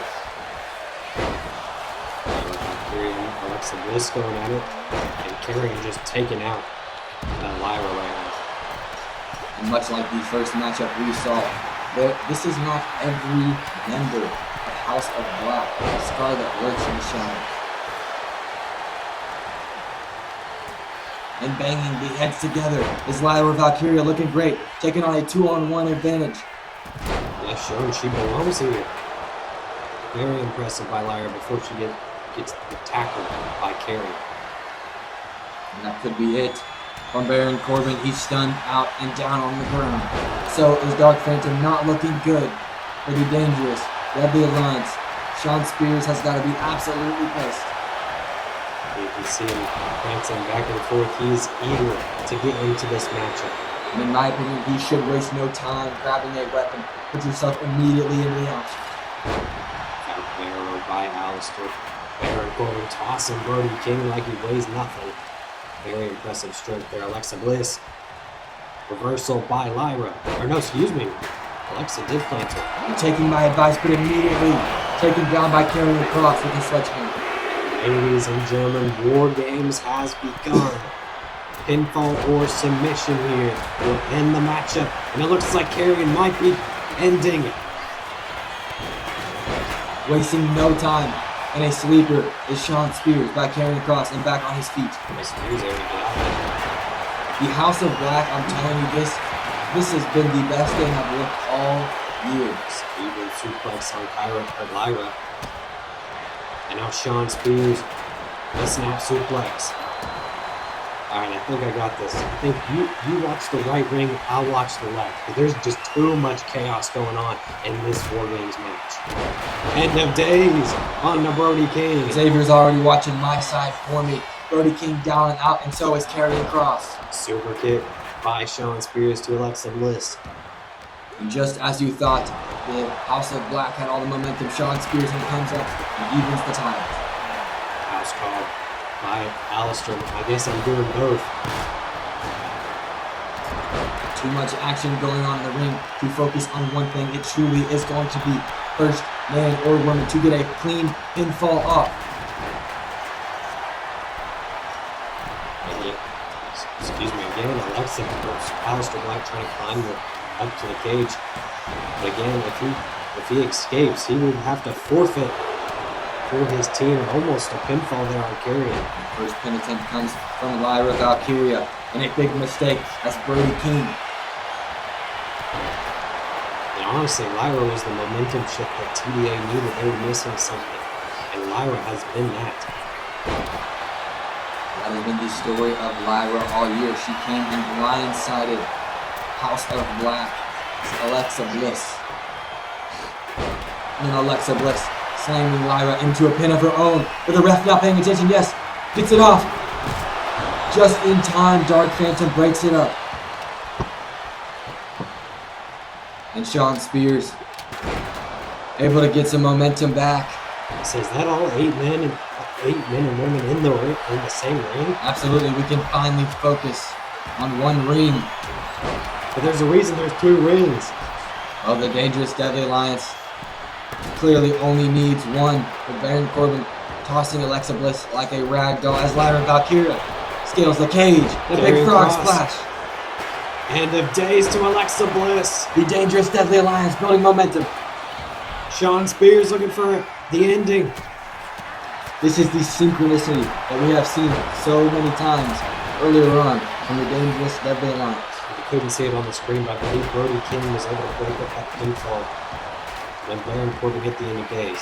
Alexa Bliss going at it, and Carrion just taking out Lyra right now. And much like the first matchup we saw, this is not every member of House of Black. Scarlet lurks in the shadows. And banging the heads together is Lyra Valkyria looking great, taking on a 2-on-1 advantage. Yeah, showing she belongs here. Very impressive by Lyra before she gets tackled by Carrion. And that could be it. From Baron Corbin, he's stunned out and down on the ground. So is Dark Phantom not looking good for the dangerous Deadly Alliance. Sean Spears has got to be absolutely pissed. You can see him prancing back and forth. He's eager to get into this matchup. And in my opinion, he should waste no time grabbing a weapon. Put yourself immediately in the action. Out arrow by Aleister. Baron Corbin tossing Brody King like he weighs nothing. Very impressive stroke there, Alexa Bliss. Reversal by Lyra. Or no, excuse me. Alexa did plant her. You're taking my advice, but immediately taken down by Karrion Kross with a sledgehammer. Ladies and gentlemen, War Games has begun. Pinfall or submission here will end the matchup, and it looks like Karrion might be ending it. Wasting no time, and a sleeper is Shawn Spears by Karrion Kross and back on his feet. Spears able to get out there. The House of Black, I'm telling you this has been the best they have looked all year. Even suplex on Lyra. And now Shawn Spears, a snap suplex. Alright, I think I got this. I think you watch the right ring, I'll watch the left. But there's just too much chaos going on in this War Games match. End of days on the Brody King. Xavier's already watching my side for me. Brody King down and out, and so is Karrion Kross. Super kick by Shawn Spears to Alexa Bliss. And just as you thought, the House of Black had all the momentum, Shawn Spears comes up and evens the tide. House call by Alistair. I guess I'm doing both. Too much action going on in the ring to focus on one thing. It truly is going to be first man or woman to get a clean pinfall off. Excuse me again, Alexa, Alistair Black trying to climb up to the cage. But again, if he escapes, he will have to forfeit for his team. Almost a pinfall there on Karrion. First pin attempt comes from Lyra Valkyria, and a big mistake. That's Brody King. And honestly, Lyra was the momentum shift that TDA needed. They were missing something, and Lyra has been that. That has been the story of Lyra all year. She came and blindsided House of Black, Alexa Bliss. And then Alexa Bliss slamming Lyra into a pin of her own, with the ref not paying attention. Yes, gets it off. Just in time, Dark Phantom breaks it up. And Shawn Spears able to get some momentum back. So is that all 8 men and women in the same ring? Absolutely, we can finally focus on one ring. But there's a reason there's 2 rings. Well, the Dangerous Deadly Alliance clearly only needs one, with Baron Corbin tossing Alexa Bliss like a rag doll as Lyra Valkyria scales the cage. The big frog splash. End of days to Alexa Bliss. The Dangerous Deadly Alliance building momentum. Shawn Spears looking for the ending. This is the synchronicity that we have seen so many times earlier on from the Dangerous Deadly Alliance. You couldn't see it on the screen, but I believe Brody King was able to break up that pinfall when Baron Corbin hit the end of days.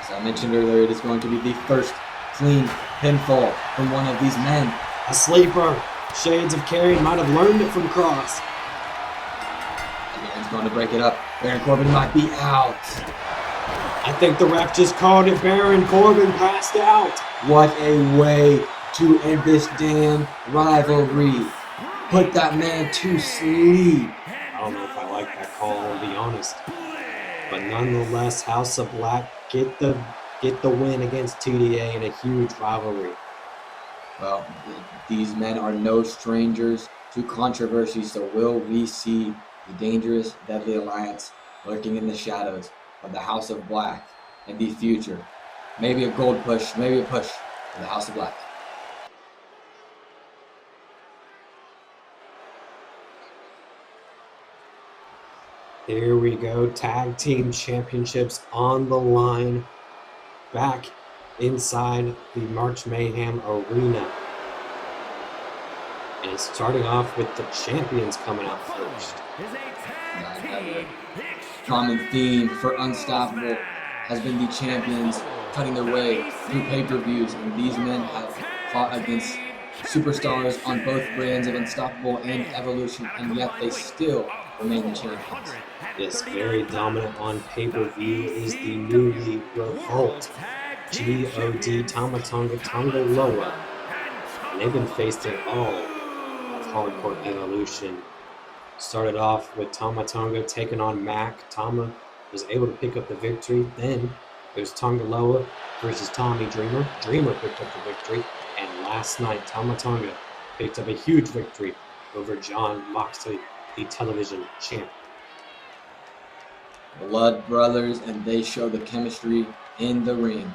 As I mentioned earlier, it is going to be the first clean pinfall from one of these men. A sleeper. Shades of Karrion might have learned it from Cross. And he's going to break it up. Baron Corbin might be out. I think the ref just called it. Baron Corbin passed out. What a way to end this damn rivalry. Put that man to sleep. I don't know if I like that call, I'll be honest. But nonetheless, House of Black get the win against TDA in a huge rivalry. Well, these men are no strangers to controversy, so will we see the Dangerous Deadly Alliance lurking in the shadows of the House of Black in the future? Maybe a gold push, maybe a push for the House of Black. Here we go, tag team championships on the line, back inside the March Mayhem arena. And it's starting off with the champions coming out first. Common theme for Unstoppable has been the champions cutting their way through pay-per-views, and these men have fought against superstars on both brands of Unstoppable and Evolution, and yet they still remain the champions. Yes, very dominant on pay-per-view is the newly Revolt G.O.D. Tama Tonga Loa. And they've been facing all of Hardcore Evolution. Started off with Tama Tonga taking on Mac. Tama was able to pick up the victory. Then it was Tonga Loa versus Tommy Dreamer. Dreamer picked up the victory. And last night, Tama Tonga picked up a huge victory over John Moxley, the television champ. Blood brothers, and they show the chemistry in the ring.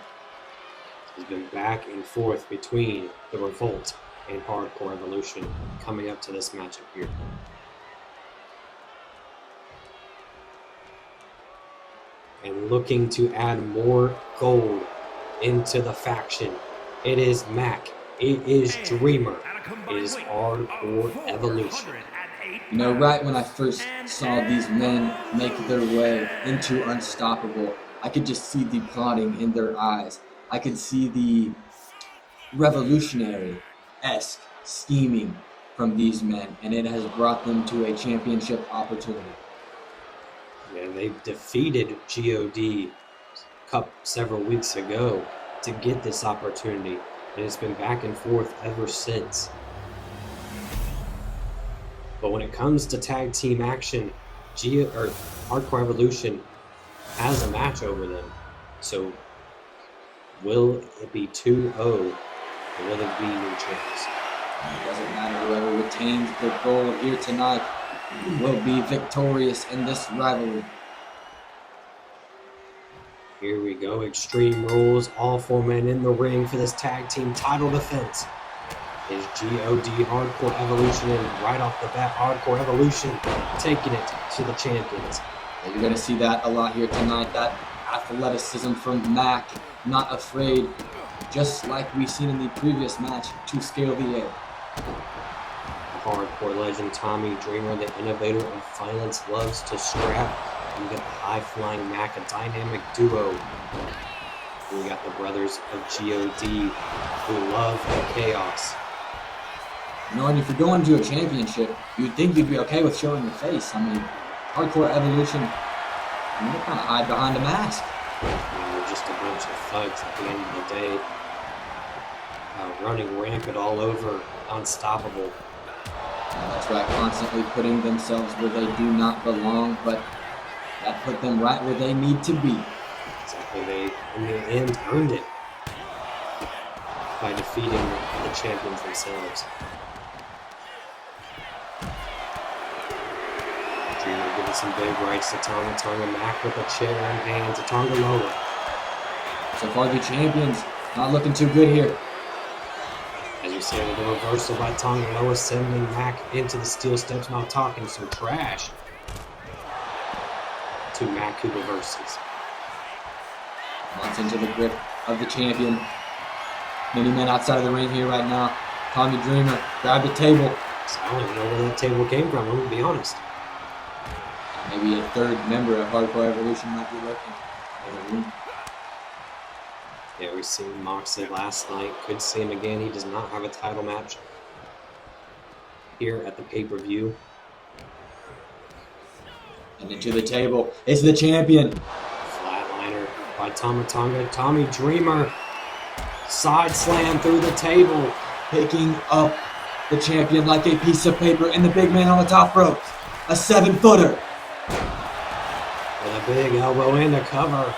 It's been back and forth between the Revolt and Hardcore Evolution coming up to this matchup here. And looking to add more gold into the faction. It is Mac. It is Dreamer. It is Hardcore Evolution. You know, right when I first saw these men make their way into Unstoppable, I could just see the plotting in their eyes. I could see the revolutionary-esque scheming from these men, and it has brought them to a championship opportunity. And they defeated GOD Cup several weeks ago to get this opportunity, and it's been back and forth ever since. But when it comes to tag team action, Hardcore Evolution has a match over them. So will it be 2-0 or will it be new champs? It doesn't matter. Whoever retains the gold here tonight will be victorious in this rivalry. Here we go. Extreme Rules. All 4 men in the ring for this tag team title defense. Is GOD Hardcore Evolution, and right off the bat, Hardcore Evolution taking it to the champions. You're going to see that a lot here tonight. That athleticism from Mac, not afraid, just like we've seen in the previous match, to scale the air. Hardcore legend Tommy Dreamer, the innovator of violence, loves to scrap. And we got the high-flying Mac, a dynamic duo. We got the brothers of GOD who love the chaos. You know, and if you're going to a championship, you'd think you'd be okay with showing your face. I mean, Hardcore Evolution, they kind of hide behind a mask. They're just a bunch of thugs at the end of the day. Running rampant all over, unstoppable. That's right, constantly putting themselves where they do not belong, but that put them right where they need to be. Exactly, they, in the end, earned it by defeating the champions themselves. Dreamer giving some big rights to Tonga. Tonga Mac with a chair in hand to Tonga Loa. So far, the champions not looking too good here. As you say, with the reversal by Tonga Loa, sending Mac into the steel steps, not talking some trash to Mac, who reverses. Wants into the grip of the champion. Many men outside of the ring here right now. Tommy Dreamer grabbed the table. So I don't even know where that table came from, I'm going to be honest. Maybe a third member of Hardcore Evolution might be looking in the room. Yeah, we've seen Moxley last night. Could see him again. He does not have a title match here at the pay-per-view. And into the table. It's the champion. Flatliner by Tama Tonga. Tommy Dreamer. Side slam through the table. Picking up the champion like a piece of paper, and the big man on the top rope. A 7-footer. With a big elbow in the cover.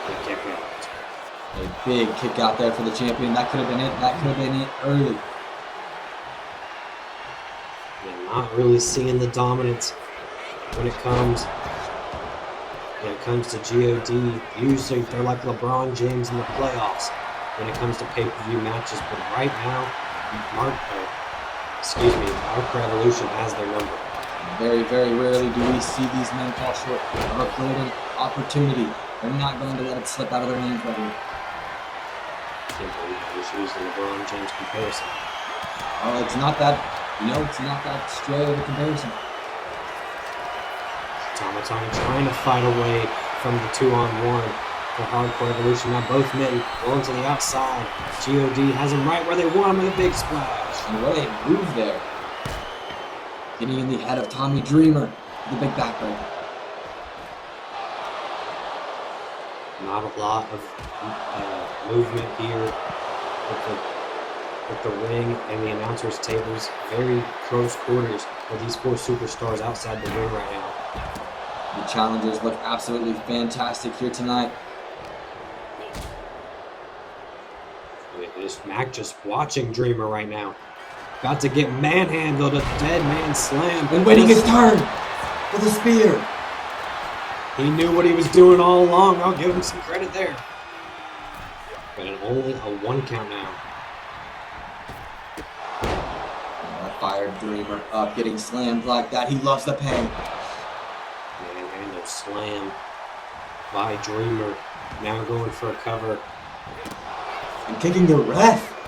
The kick out. A big kick out there for the champion. That could have been it. That could have been it early. Yeah, not really seeing the dominance when it comes to GOD. Usually they're like LeBron James in the playoffs when it comes to pay-per-view matches, but right now, Hardcore Evolution has their number. Very, very rarely do we see these men fall short of a golden opportunity. They're not going to let it slip out of their hands right here. I can't believe I was using the LeBron James comparison. Oh, it's not that, it's not that stray of a comparison. Tama Tonga trying to fight away from the 2-on-1 for Hardcore Evolution. Now both men going to the outside. GOD has him right where they want him with a big splash. And what a move there. Getting in the head of Tommy Dreamer with the big backbreaker. Not a lot of movement here with the ring and the announcers' tables. Very close quarters with these 4 superstars outside the ring right now. The challengers look absolutely fantastic here tonight. Mac just watching Dreamer right now. About to get manhandled, a dead man slam. And waiting his turn for the spear. He knew what he was doing all along. I'll give him some credit there. But only a 1 count now. That fired Dreamer up, getting slammed like that. He loves the pain. Manhandle slam by Dreamer. Now going for a cover. And kicking the ref.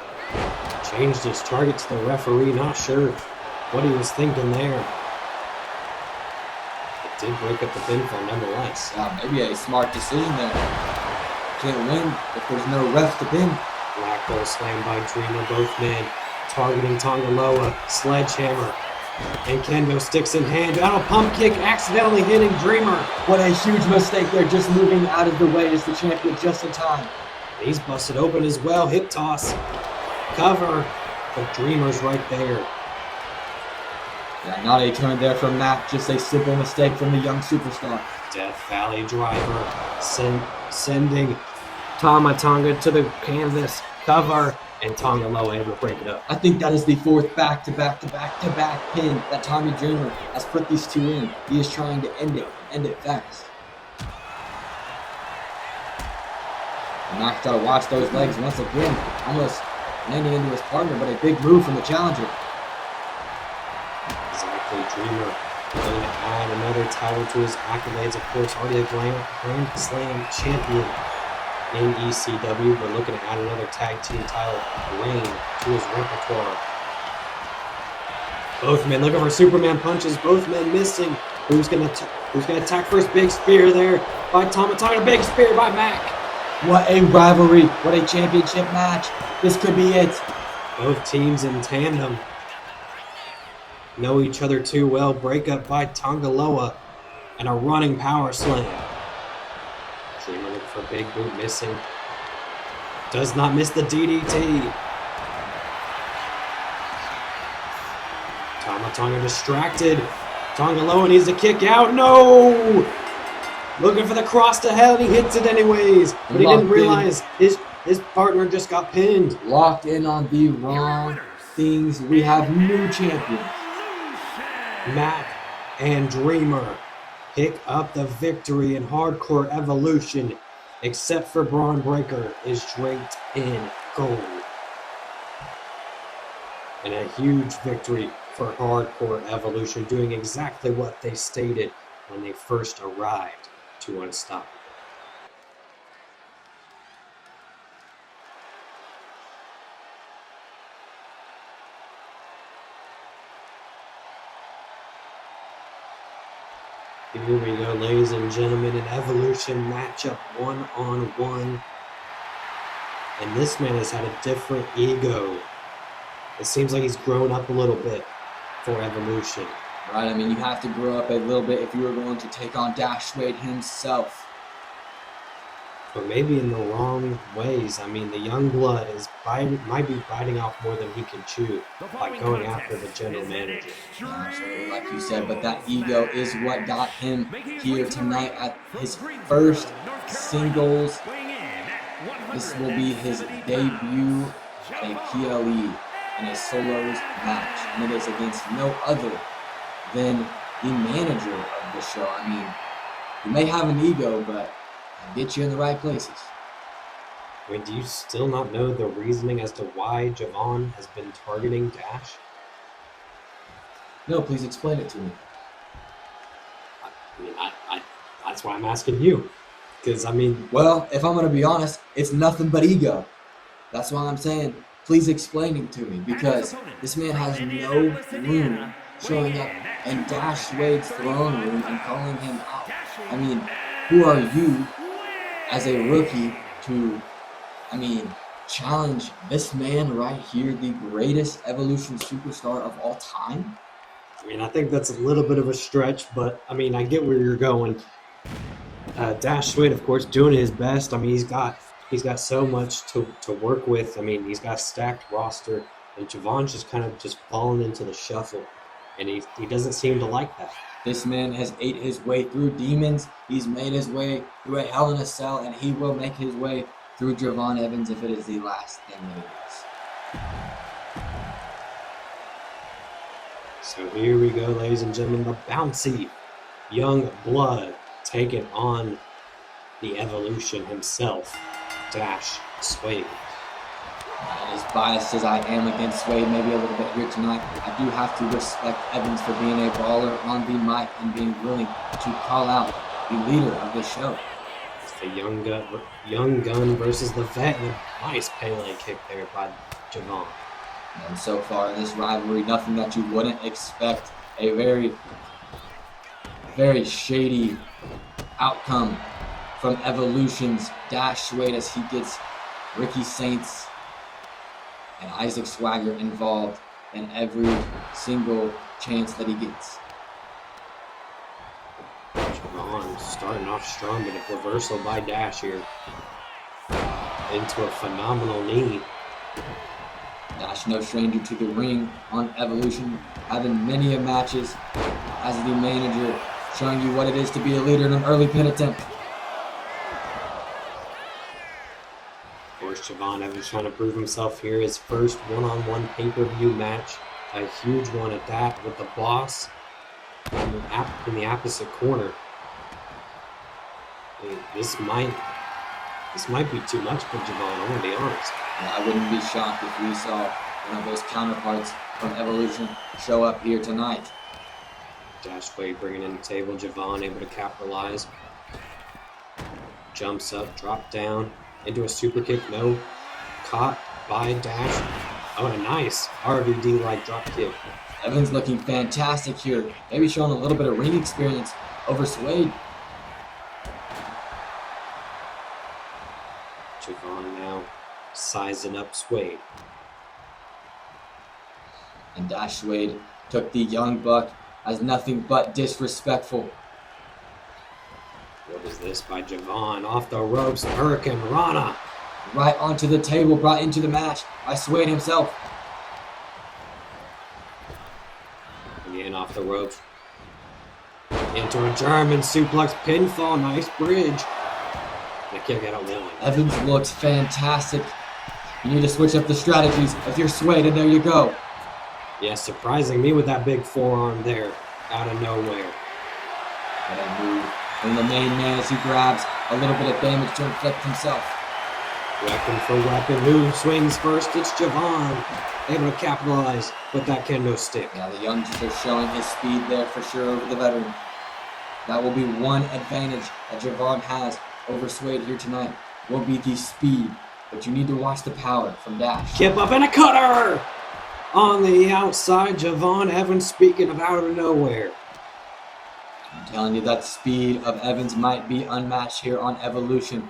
Changed his target to the referee. Not sure what he was thinking there. It did break up the pinfall nonetheless. Yeah, maybe a smart decision there. Can't win if there's no ref to pin. Black Hole slam by Dreamer. Both men targeting Tongaloa. Sledgehammer. And Kendo sticks in hand. Down a pump kick, accidentally hitting Dreamer. What a huge mistake there, just moving out of the way as the champion just in time. He's busted open as well. Hip toss. Cover. But Dreamer's right there. Yeah, not a turn there from Mac, just a simple mistake from the young superstar. Death Valley driver. Sending Tama Tonga to the canvas. Cover. And Tongaloa able to break it up. I think that is the 4th back-to-back pin that Tommy Dreamer has put these two in. He is trying to end it fast. And Mac's got to watch those legs once again, almost landing into his partner, but a big move from the challenger. Exactly, Dreamer going to add another title to his accolades. Of course, already a Grand Slam champion in ECW, but looking to add another tag team title reign to his repertoire. Both men looking for Superman punches. Both men missing. Who's gonna attack first? Big spear there by Tama Tonga. Big spear by Mac. What a rivalry! What a championship match! This could be it. Both teams in tandem know each other too well. Breakup by Tongaloa and a running power slam. Dreamer looking for a big boot, missing. Does not miss the DDT. Tama Tonga distracted. Tongaloa needs to kick out. No! Looking for the cross to hell, and he hits it anyways. But he didn't realize his partner just got pinned. Locked in on the wrong things. We have new champions. Mac and Dreamer pick up the victory in Hardcore Evolution, except for Braun Breaker is draped in gold. And a huge victory for Hardcore Evolution, doing exactly what they stated when they first arrived to Unstoppable. Here we go, ladies and gentlemen, an Evolution matchup 1-on-1. And this man has had a different ego. It seems like he's grown up a little bit for Evolution. Right, I mean, you have to grow up a little bit if you were going to take on Dash Wade himself. But maybe in the wrong ways. I mean, the young blood might be biting off more than he can chew by going after the general manager. Absolutely, like you said, but that ego is what got him here tonight at his first singles. This will be his debut at a PLE in a solos match, and it is against no other than the manager of the show. I mean, you may have an ego, but it'll get you in the right places. I mean, do you still not know the reasoning as to why Javon has been targeting Dash? No, please explain it to me. I mean, that's why I'm asking you. Because, I mean... Well, if I'm going to be honest, it's nothing but ego. That's why I'm saying, please explain it to me. Because this man has no room showing up in Dash Wade's throne room and calling him out. I mean, who are you as a rookie to, challenge this man right here, the greatest Evolution superstar of all time? I mean, I think that's a little bit of a stretch, but, I mean, I get where you're going. Dash Wade, of course, doing his best. I mean, he's got so much to work with. I mean, he's got a stacked roster, and Javon's just kind of fallen into the shuffle, and he doesn't seem to like that. This man has ate his way through demons. He's made his way through a Hell in a Cell, and he will make his way through Javon Evans if it is the last thing that he does. So here we go, ladies and gentlemen, the bouncy young blood taking on the Evolution himself, Dash Suede. And as biased as I am against Suede, maybe a little bit here tonight, I do have to respect Evans for being a baller on the mic and being willing to call out the leader of this show. It's the young gun versus the vet, and a nice Pele kick there by Javon. And so far, this rivalry, nothing that you wouldn't expect. A very, very shady outcome from Evolution's Dash Suede as he gets Ricky Saints and Isaac Swagger involved in every single chance that he gets. Javon starting off strong, but a reversal by Dash here into a phenomenal knee. Dash, no stranger to the ring on Evolution, having many matches as the manager, showing you what it is to be a leader in an early pin attempt. Of course, Javon Evans trying to prove himself here. His first one-on-one pay-per-view match, a huge one at that, with the boss in the opposite corner. This might be too much for Javon, I'm gonna be honest. Yeah, I wouldn't be shocked if we saw one of those counterparts from Evolution show up here tonight. Dash Wade bringing in the table. Javon able to capitalize. Jumps up, drop down into a super kick. No, caught by Dash. Oh, and a nice RVD-like drop kick. Evans looking fantastic here. Maybe showing a little bit of ring experience over Suede. Javon now sizing up Suede. And Dash Suede took the young buck as nothing but disrespectful. What is this by Javon? Off the ropes, Hurricane Rana. Right onto the table, brought into the match by Suede himself. Again off the ropes. Into a German suplex pinfall. Nice bridge. And a kick out of one. Evans looks fantastic. You need to switch up the strategies if you're Suede, and there you go. Yeah, surprising me with that big forearm there out of nowhere. What a move from the main man as he grabs a little bit of damage to inflict himself. Weapon for weapon. Who swings first? It's Javon. Able to capitalize with that kendo stick. Yeah, the youngster showing his speed there for sure over the veteran. That will be one advantage that Javon has over Suede here tonight. Will be the speed, but you need to watch the power from Dash. Kip up and a cutter! On the outside, Javon Evans, speaking of out of nowhere. I'm telling you, that speed of Evans might be unmatched here on Evolution.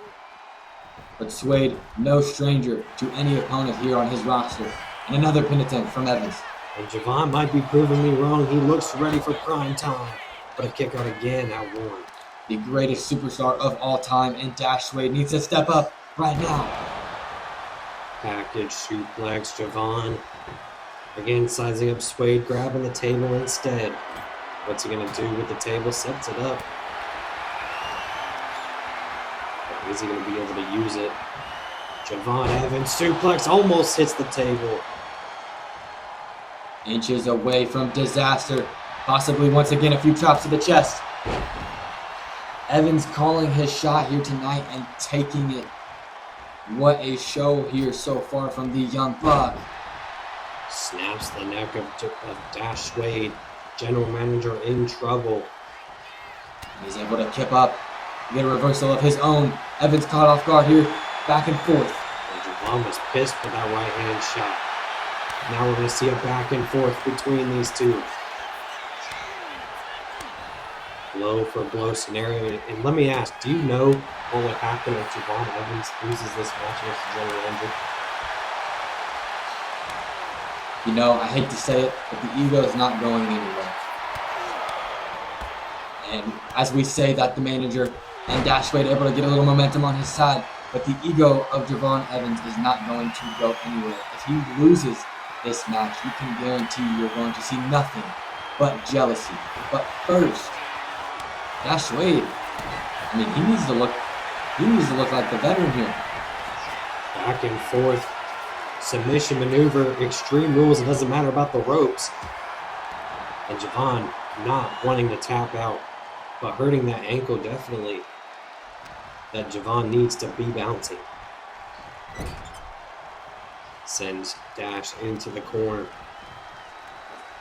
But Suede, no stranger to any opponent here on his roster. And another pin attempt from Evans. And Javon might be proving me wrong. He looks ready for prime time. But a kick out again at one. The greatest superstar of all time, and Dash Suede needs to step up right now. Package suplex, Javon. Again, sizing up Suede, grabbing the table instead. What's he going to do with the table? Sets it up. But is he going to be able to use it? Javon Evans, suplex, almost hits the table. Inches away from disaster. Possibly once again a few chops to the chest. Evans calling his shot here tonight and taking it. What a show here so far from the young buck. Snaps the neck of Dash Suede. General manager in trouble. He's able to kip up. Get a reversal of his own. Evans caught off guard here. Back and forth. And Javon was pissed for that right hand shot. Now we're going to see a back and forth between these two. Blow for blow scenario. And let me ask, do you know what would happen if Javon Evans loses this match against the general manager? You know, I hate to say it, but the ego is not going anywhere. And as we say that the manager and Dash Suede are able to get a little momentum on his side, but the ego of Javon Evans is not going to go anywhere. If he loses this match, you can guarantee you're going to see nothing but jealousy. But first, Dash Suede, I mean, he needs to look like the veteran here. Back and forth. Submission maneuver, Extreme Rules. It doesn't matter about the ropes. And Javon not wanting to tap out, but hurting that ankle definitely that Javon needs to be bouncing. Sends Dash into the corner.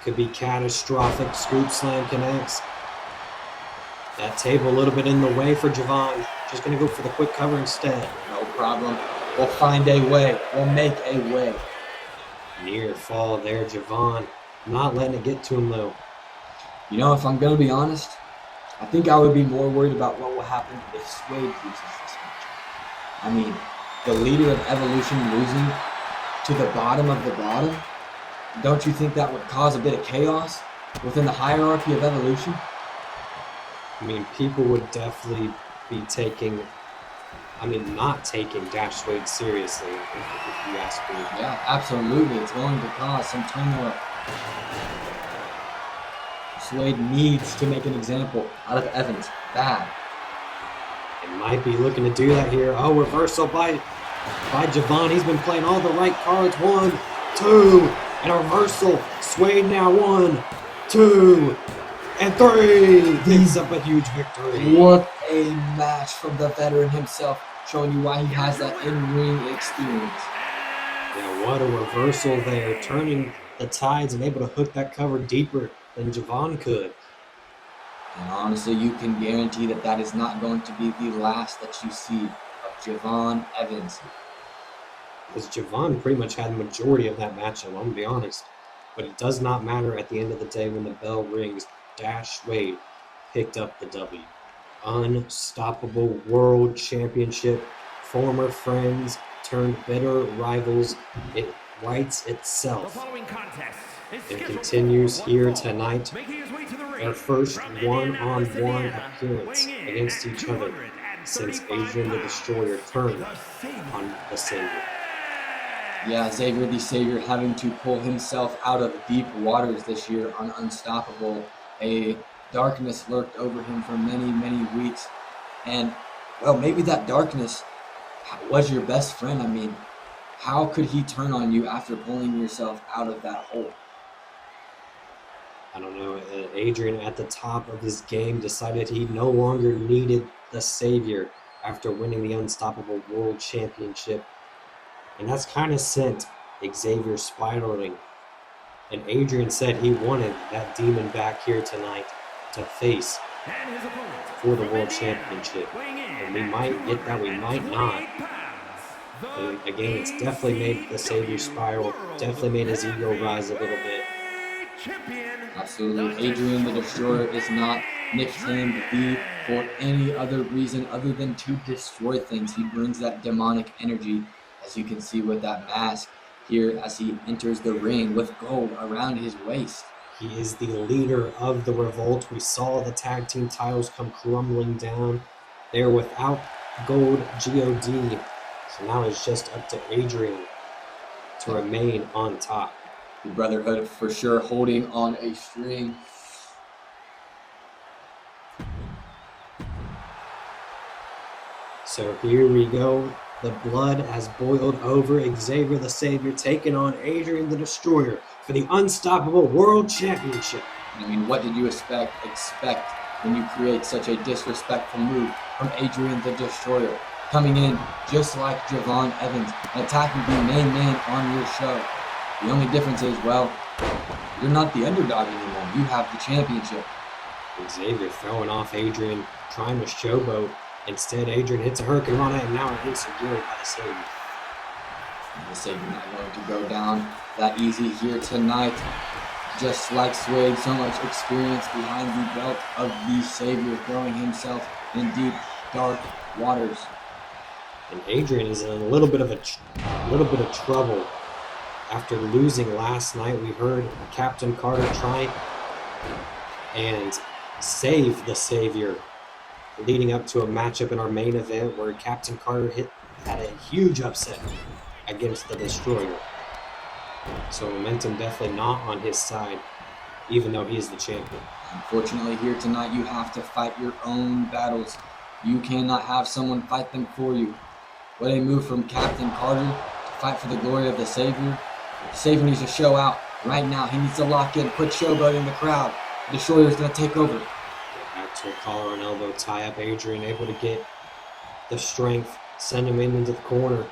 Could be catastrophic. Scoop slam connects. That table a little bit in the way for Javon. Just going to go for the quick cover instead. No problem. We'll find a way. We'll make a way. Near fall there, Javon. Not letting it get to him, though. You know, if I'm going to be honest, I think I would be more worried about what will happen if Suede loses this match. I mean, the leader of Evolution losing to the bottom of the bottom, don't you think that would cause a bit of chaos within the hierarchy of Evolution? I mean, people would definitely be not taking Dash Suede seriously, if you ask me. Yeah, absolutely. It's going to cause some turmoil. Suede needs to make an example out of Evans. Bad. It might be looking to do that here. Oh, reversal by Javon. He's been playing all the right cards. 1, 2, and a reversal. Suede now 1, 2, and 3. Picks up a huge victory. What a match from the veteran himself, showing you why he has that in-ring experience. Yeah, what a reversal there. Turning the tides and able to hook that cover deeper than Javon could. And honestly, you can guarantee that that is not going to be the last that you see of Javon Evans. Because Javon pretty much had the majority of that matchup, I'm going to be honest. But it does not matter at the end of the day when the bell rings. Dash Suede picked up the W. Unstoppable World Championship. Former friends turned bitter rivals. It writes itself. It continues here tonight. Their first one-on-one appearance against each other since Adrian the Destroyer turned on the Savior. Yeah, Xavier the Savior having to pull himself out of deep waters this year on Unstoppable. A darkness lurked over him for many, many weeks. And, well, maybe that darkness was your best friend. I mean, how could he turn on you after pulling yourself out of that hole? I don't know. Adrian, at the top of his game, decided he no longer needed the Savior after winning the Unstoppable World Championship. And that's kind of sent Xavier spiraling. And Adrian said he wanted that demon back here tonight to face for the World Championship. And we might get that, we might not. And again, it's definitely made the Savior spiral, definitely made his ego rise a little bit. Absolutely. Adrian the Destroyer is not nicknamed the for any other reason other than to destroy things. He brings that demonic energy, as you can see with that mask here as he enters the ring with gold around his waist. He is the leader of the revolt. We saw the tag team titles come crumbling down. They're without gold GOD. So now it's just up to Adrian to remain on top. The Brotherhood for sure holding on a string. So here we go. The blood has boiled over. Xavier the Savior taking on Adrian the Destroyer for the Unstoppable World Championship. I mean, what did you expect when you create such a disrespectful move from Adrian the Destroyer? Coming in just like Javon Evans, attacking the main man on your show. The only difference is, well, you're not the underdog anymore. You have the championship. Xavier throwing off Adrian, trying to showboat. Instead, Adrian hits a Hurricane Rana and now it hits secured by the Savior. The Savior not going to go down that easy here tonight. Just like Suede, so much experience behind the belt of the Savior, throwing himself in deep, dark waters. And Adrian is in a little bit of trouble. After losing last night, we heard Captain Carter try and save the Savior, leading up to a matchup in our main event where Captain Carter had a huge upset against the Destroyer. So momentum definitely not on his side, even though he is the champion. Unfortunately, here tonight, you have to fight your own battles. You cannot have someone fight them for you. What a move from Captain Carter to fight for the glory of the Savior. The Savior needs to show out right now. He needs to lock in, put showboat in the crowd. Destroyer's going to take over. Back to a collar and elbow tie up. Adrian able to get the strength, send him into the corner.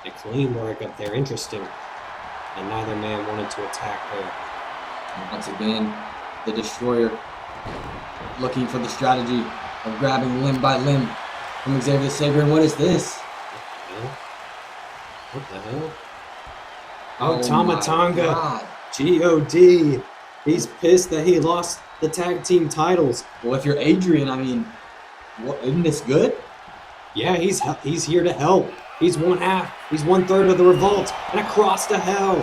A clean work up there, interesting. And neither man wanted to attack there. And once again, the Destroyer looking for the strategy of grabbing limb by limb from Xavier the Savior. And what is this? What the hell? Oh, Tama my Tonga. God. God. He's pissed that he lost the tag team titles. Well, if you're Adrian, I mean, isn't this good? Yeah, he's here to help. He's one half. He's 1/3 of the Revolt. And across to hell.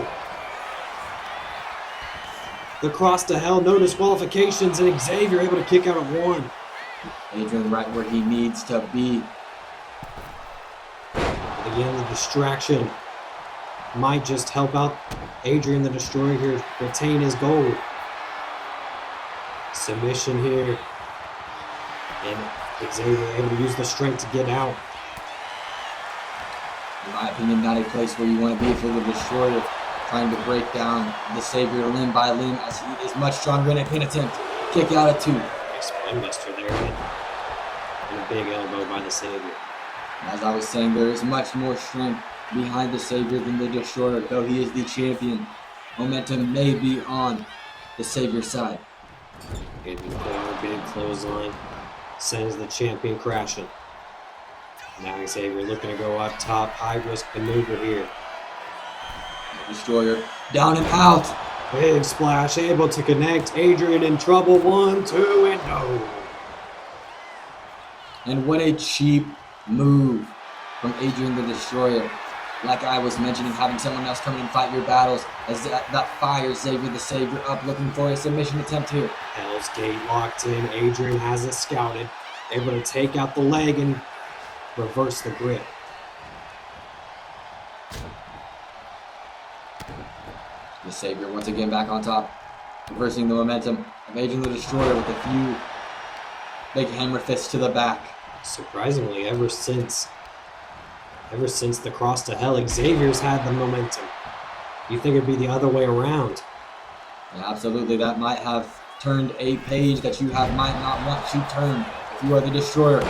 The cross to hell, no disqualifications, and Xavier able to kick out at 1. Adrian right where he needs to be. But again, the distraction might just help out Adrian the Destroyer here retain his gold. Submission here. And Xavier able to use the strength to get out. In my opinion, not a place where you want to be for the Destroyer, trying to break down the Savior limb by limb as he is much stronger in a pin attempt. Kick out at 2. Nice buster there. And a big elbow by the Savior. As I was saying, there is much more strength behind the Savior than the Destroyer, though he is the champion. Momentum may be on the Savior's side. Big clothesline. Sends the champion crashing. Now Xavier looking to go up top. High risk maneuver here. Destroyer down and out. Big splash, able to connect. Adrian in trouble. 1, 2, and no. And what a cheap move from Adrian the Destroyer. Like I was mentioning, having someone else come in and fight your battles, as that fires Xavier the Savior up, looking for a submission attempt here. Hell's Gate locked in. Adrian has it scouted. Able to take out the leg and reverse the grip. The Savior once again back on top, reversing the momentum of Adrian the Destroyer with a few big hammer fists to the back. Surprisingly, ever since the cross to hell, Xavier's had the momentum. You think it'd be the other way around? Yeah, absolutely, that might have turned a page that you might not want to turn if you are the Destroyer.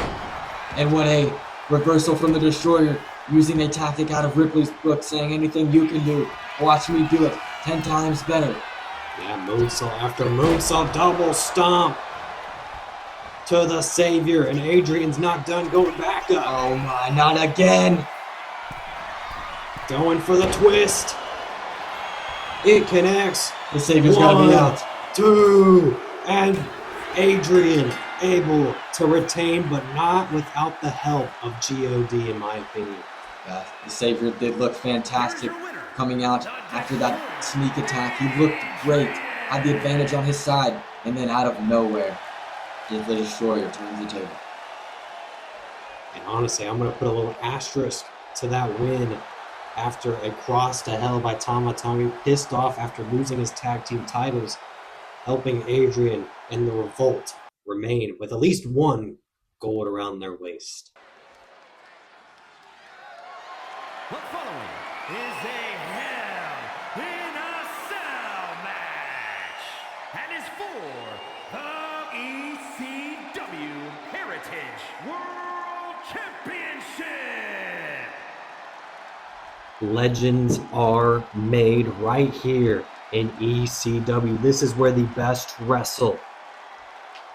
And what a reversal from the Destroyer, using a tactic out of Ripley's book, saying anything you can do, watch me do it 10 times better. Yeah, moonsault after moonsault, double stomp to the Savior, and Adrian's not done, going back up. Oh my, not again. Going for the twist. It connects. The Savior's gotta be out. 2, and Adrian able to retain, but not without the help of God, in my opinion. The Savior did look fantastic coming out after that sneak attack. He looked great, had the advantage on his side, and then out of nowhere, the Destroyer turns the table. And honestly, I'm going to put a little asterisk to that win after a cross to hell by Tama Tonga, pissed off after losing his tag team titles, helping Adrian and the Revolt remain with at least 1 gold around their waist. The following is a Hell in a Cell match and is for the ECW Heritage World Championship. Legends are made right here in ECW. This is where the best wrestle.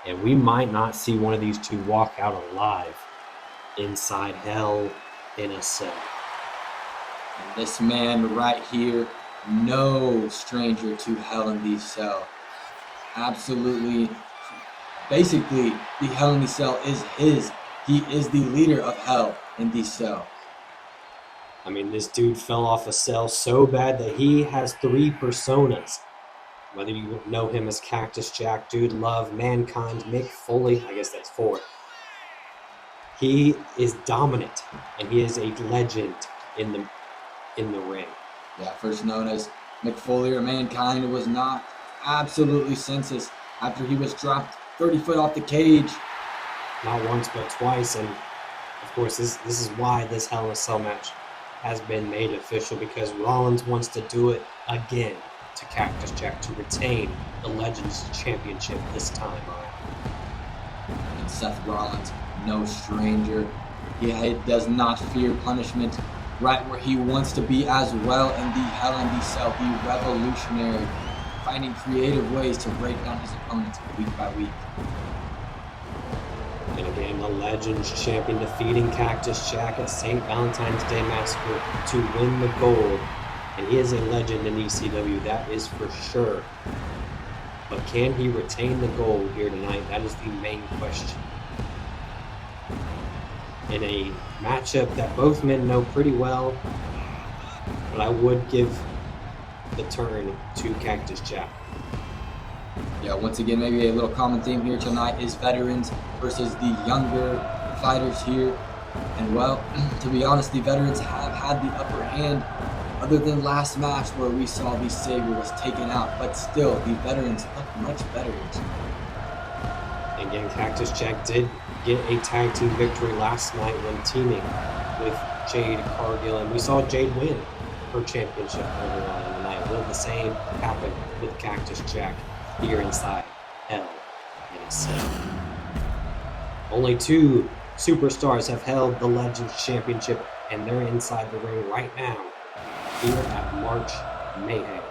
And we might not see one of these two walk out alive inside Hell in a Cell. And this man right here, no stranger to Hell in the Cell. Absolutely, basically, the Hell in the Cell is his. He is the leader of Hell in the Cell. I mean, this dude fell off a cell so bad that he has 3 personas. Whether you know him as Cactus Jack, Dude Love, Mankind, Mick Foley, I guess that's 4. He is dominant, and he is a legend in the ring. Yeah, first known as Mick Foley or Mankind, was knocked absolutely senseless after he was dropped 30 foot off the cage. Not once, but twice, and of course, this is why this Hell in a Cell match has been made official, because Rollins wants to do it again. to Cactus Jack to retain the Legends Championship this time around. And Seth Rollins, no stranger. He does not fear punishment. Right where he wants to be as well in the Hell in the Cell, the revolutionary, finding creative ways to break down his opponents week by week. And again, the Legends Champion defeating Cactus Jack at St. Valentine's Day Massacre to win the gold. And he is a legend in ECW, that is for sure. But can he retain the gold here tonight? That is the main question. In a matchup that both men know pretty well, but I would give the turn to Cactus Jack. Yeah, once again, maybe a little common theme here tonight is veterans versus the younger fighters here. And well, to be honest, the veterans have had the upper hand, other than last match where we saw the Savior was taken out. But still, the veterans look much better here tonight. Again, Cactus Jack did get a tag team victory last night when teaming with Jade Cargill, and we saw Jade win her championship earlier on in the night. Will the same happen with Cactus Jack here inside Hell in a Cell? Only two superstars have held the Legends Championship, and they're inside the ring right now here at March Mayhem.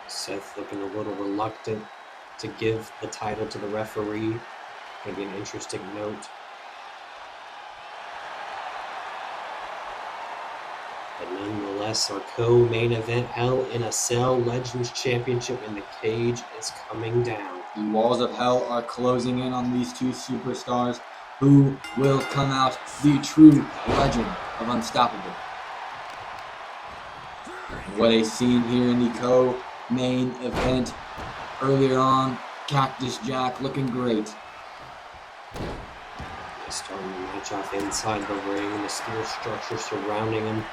Seth looking a little reluctant to give the title to the referee. Maybe an interesting note. But nonetheless, our co-main event, Hell in a Cell Legends Championship in the cage, is coming down. The walls of hell are closing in on these two superstars. Who will come out the true legend of Unstoppable? What a scene here in the co-main event. Earlier on, Cactus Jack looking great. Starting the match off inside the ring, the steel structure surrounding him.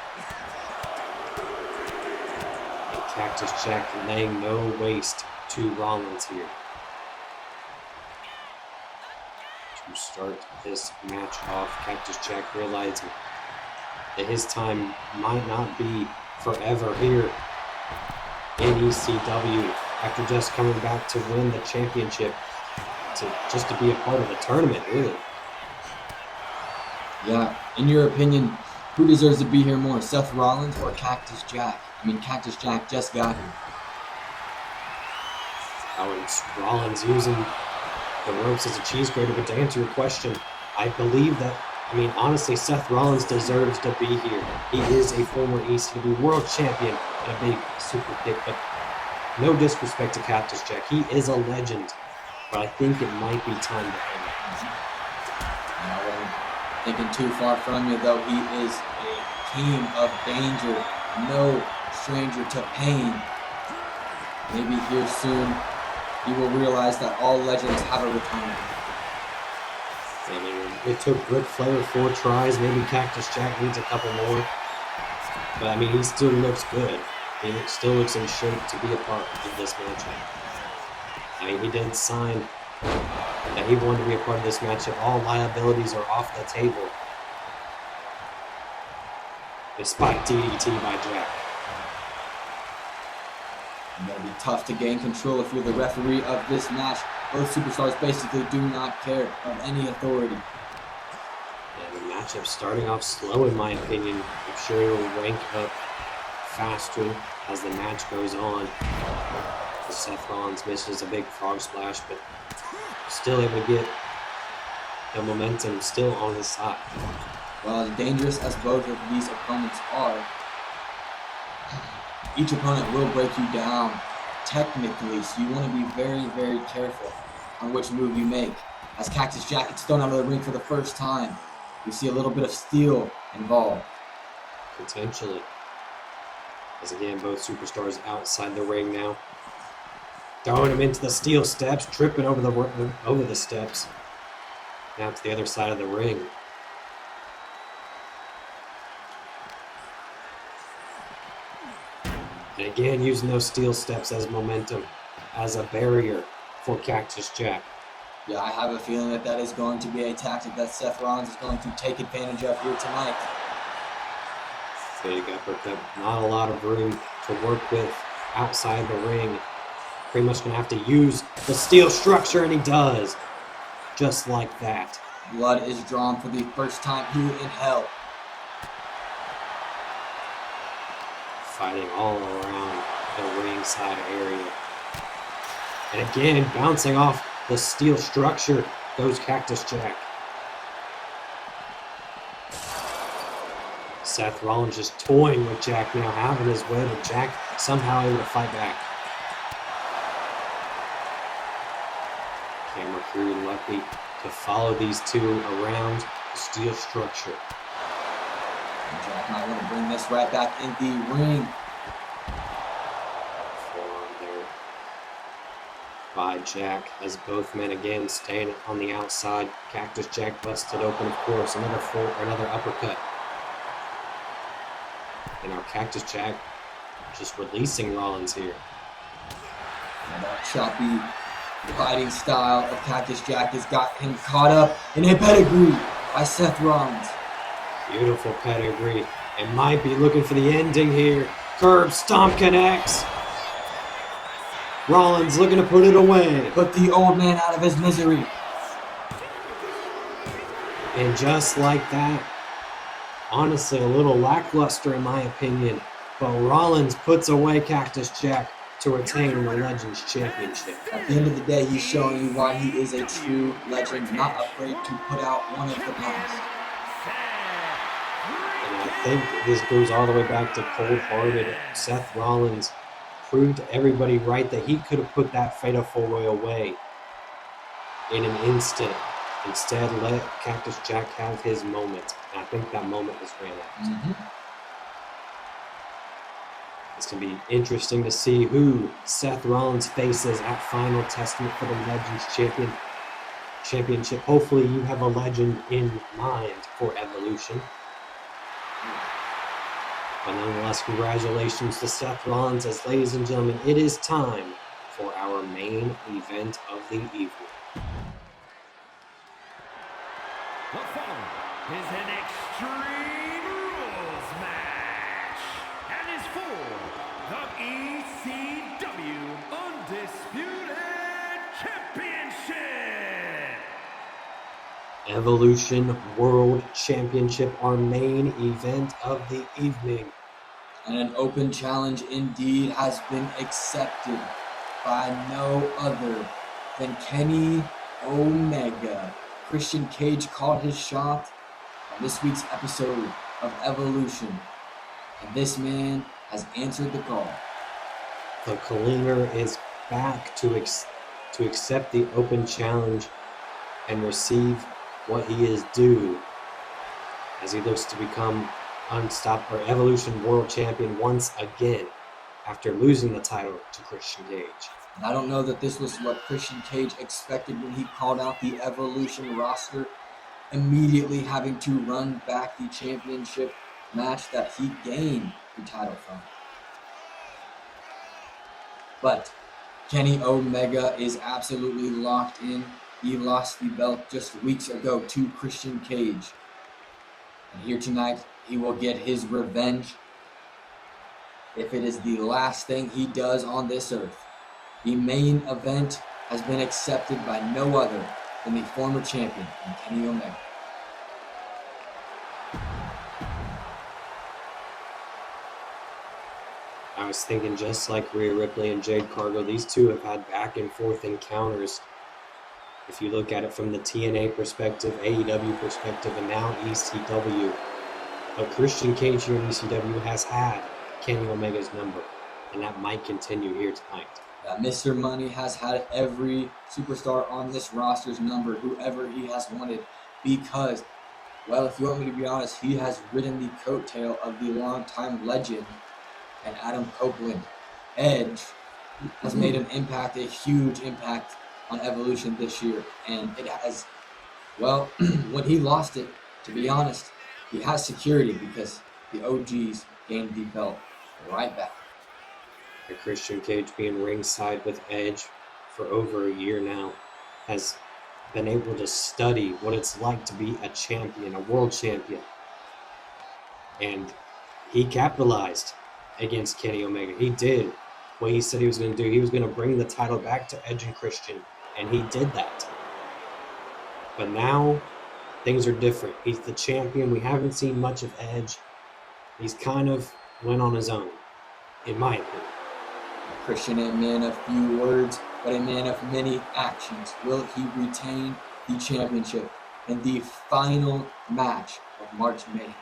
And Cactus Jack laying no waste to Rollins here. To start this match off, Cactus Jack realizing that his time might not be forever here in ECW after just coming back to win the championship, just to be a part of the tournament, really. Yeah, in your opinion, who deserves to be here more, Seth Rollins or Cactus Jack? I mean, Cactus Jack just got here. It's Rollins using the ropes as a cheese grater, but to answer your question, I believe that, honestly, Seth Rollins deserves to be here. He is a former ECW world champion and a big super kick, but no disrespect to Cactus Jack. He is a legend, but I think it might be time to end it. Thinking too far from you, though. He is a team of danger, no stranger to pain. Maybe here soon, he will realize that all legends have a retirement. It took Ric Flair 4 tries. Maybe Cactus Jack needs a couple more. But he still looks good. He still looks in shape to be a part of this matchup. He did sign that he wanted to be a part of this matchup. All liabilities are off the table. Despite DDT by Jack. It'll be tough to gain control if you're the referee of this match. Both superstars basically do not care of any authority. And the matchup starting off slow, in my opinion. I'm sure it will rank up faster as the match goes on. Seth Rollins misses a big frog splash, but still able to get the momentum still on his side. Well, as dangerous as both of these opponents are, each opponent will break you down technically, so you want to be very, very careful on which move you make. As Cactus Jack gets thrown out of the ring for the first time, you see a little bit of steel involved. Potentially. As again, both superstars outside the ring now. Throwing him into the steel steps, tripping over the steps. Now to the other side of the ring. And again, using those steel steps as momentum, as a barrier for Cactus Jack. Yeah, I have a feeling that is going to be a tactic that Seth Rollins is going to take advantage of here tonight. Big uppercut. Not a lot of room to work with outside the ring. Pretty much going to have to use the steel structure, and he does. Just like that. Blood is drawn for the first time here in hell. Fighting all around the ringside area. And again, bouncing off the steel structure goes Cactus Jack. Seth Rollins just toying with Jack now, having his way, but Jack somehow able to fight back. Camera crew lucky to follow these two around the steel structure. And Jack might want to bring this right back in the ring. Forearm there by Jack as both men again staying on the outside. Cactus Jack busted open, of course. Another uppercut. And now Cactus Jack just releasing Rollins here. And that choppy fighting style of Cactus Jack has got him caught up in a pedigree by Seth Rollins. Beautiful pedigree. And might be looking for the ending here. Curb stomp connects. Rollins looking to put it away. Put the old man out of his misery. And just like that, honestly, a little lackluster in my opinion, but Rollins puts away Cactus Jack to retain the Legends Championship. At the end of the day, he's showing you why he is a true legend, not afraid to put out one of the best. And I think this goes all the way back to cold-hearted. Seth Rollins proved to everybody right that he could have put that Fatal 4-Way away in an instant. Instead, let Cactus Jack have his moment. And I think that moment was ran out. It's going to be interesting to see who Seth Rollins faces at Final Testament for the Legends Championship. Hopefully you have a legend in mind for Evolution. But nonetheless, congratulations to Seth Rollins, as ladies and gentlemen, it is time for our main event of the evening. The following is an Extreme Rules match and is for the ECW Undisputed Championship. Evolution World Championship, our main event of the evening. And an open challenge indeed has been accepted by no other than Kenny Omega. Christian Cage called his shot on this week's episode of Evolution, and this man has answered the call. The cleaner is back to accept the open challenge and receive what he is due, as he looks to become Evolution World Champion once again after losing the title to Christian Cage. And I don't know that this was what Christian Cage expected when he called out the Evolution roster, immediately having to run back the championship match that he gained the title from. But Kenny Omega is absolutely locked in. He lost the belt just weeks ago to Christian Cage. And here tonight, he will get his revenge. If it is the last thing he does on this earth. The main event has been accepted by no other than the former champion, Kenny Omega. I was thinking, just like Rhea Ripley and Jade Cargill, these two have had back and forth encounters. If you look at it from the TNA perspective, AEW perspective, and now ECW. But Christian Cage here in ECW has had Kenny Omega's number, and that might continue here tonight. Mr. Money has had every superstar on this roster's number, whoever he has wanted, because, well, if you want me to be honest, he has ridden the coattail of the longtime legend and Adam Copeland. Edge has made an impact, a huge impact on Evolution this year, and it has, well, when he lost it, to be honest, he has security because the OGs gained the belt right back. Christian Cage being ringside with Edge for over a year now, has been able to study what it's like to be a champion, a world champion. And he capitalized against Kenny Omega. He did what he said he was going to do. He was going to bring the title back to Edge and Christian, and he did that. But now things are different. He's the champion. We haven't seen much of Edge. He's kind of went on his own, in my opinion. Christian, a man of few words, but a man of many actions. Will he retain the championship in the final match of March Mayhem?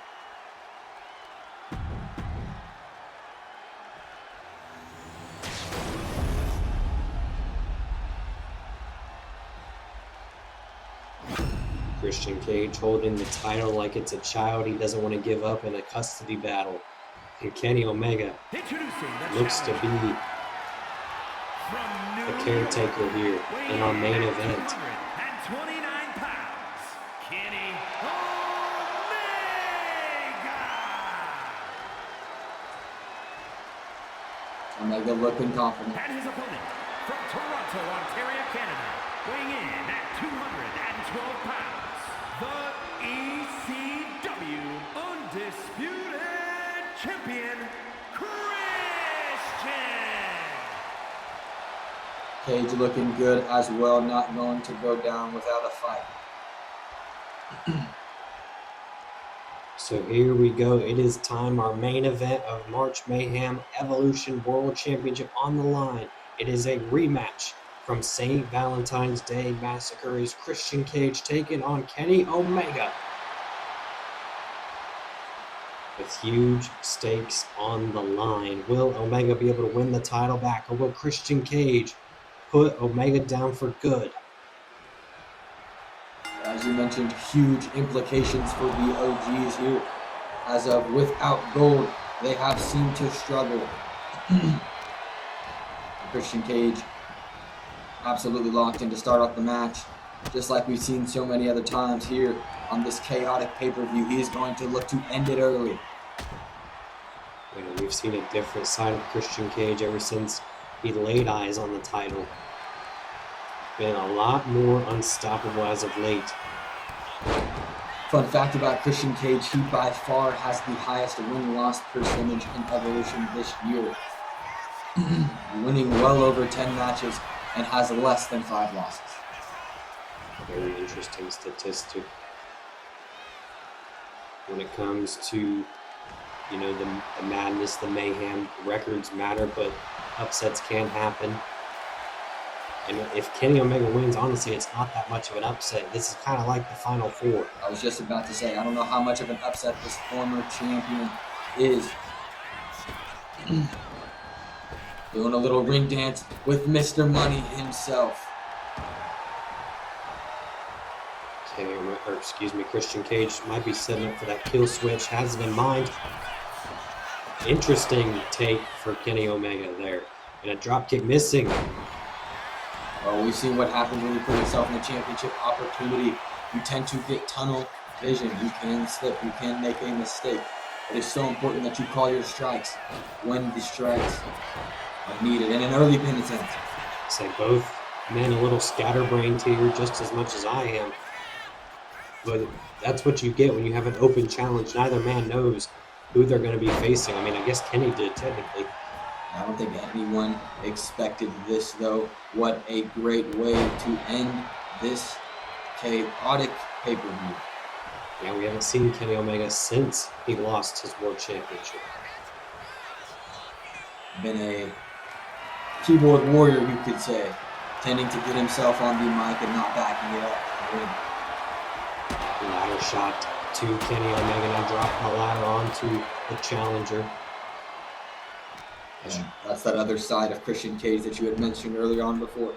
Christian Cage holding the title like it's a child he doesn't want to give up in a custody battle. And Kenny Omega looks to be the caretaker here in our main event. 129 pounds, Kenny Omega. Omega looking confident. And his opponent from Toronto, Ontario, Canada, weighing in at 212 pounds, the ECW Undisputed Champion, Christian. Cage looking good as well, not going to go down without a fight. So here we go. It is time. Our main event of March Mayhem Evolution World Championship on the line. It is a rematch from St. Valentine's Day Massacre. Is Christian Cage taking on Kenny Omega, with huge stakes on the line. Will Omega be able to win the title back, or will Christian Cage put Omega down for good? As you mentioned, huge implications for the OGs here. As of without gold, they have seemed to struggle. Christian Cage absolutely locked in to start off the match. Just like we've seen so many other times here on this chaotic pay-per-view, he is going to look to end it early. You know, we've seen a different side of Christian Cage ever since he laid eyes on the title. Been a lot more unstoppable as of late. Fun fact about Christian Cage, he by far has the highest win-loss percentage in Evolution this year. Winning well over 10 matches and has less than 5 losses. Very interesting statistic. When it comes to, you know, the madness, the mayhem, records matter, but upsets can happen. And if Kenny Omega wins, honestly, it's not that much of an upset. This is kind of like the Final Four. I was just about to say, I don't know how much of an upset this former champion is. Doing a little ring dance with Mr. Money himself. Christian Cage might be setting up for that kill switch, has it in mind. Interesting take for Kenny Omega there. And a dropkick missing. Well, we've seen what happens when you put yourself in a championship opportunity. You tend to get tunnel vision. You can slip. You can make a mistake. But it's so important that you call your strikes when the strikes are needed. And an early pin attempt. Say both men a little scatterbrained here, just as much as I am. But that's what you get when you have an open challenge. Neither man knows who they're going to be facing. I mean, I guess Kenny did, technically. I don't think anyone expected this, though. What a great way to end this chaotic pay-per-view. Yeah, we haven't seen Kenny Omega since he lost his World Championship. Been a keyboard warrior, you could say, tending to get himself on the mic and not backing it up. Ladder shot to Kenny Omega, and dropping the ladder onto the challenger. And that's that other side of Christian Cage that you had mentioned earlier on before.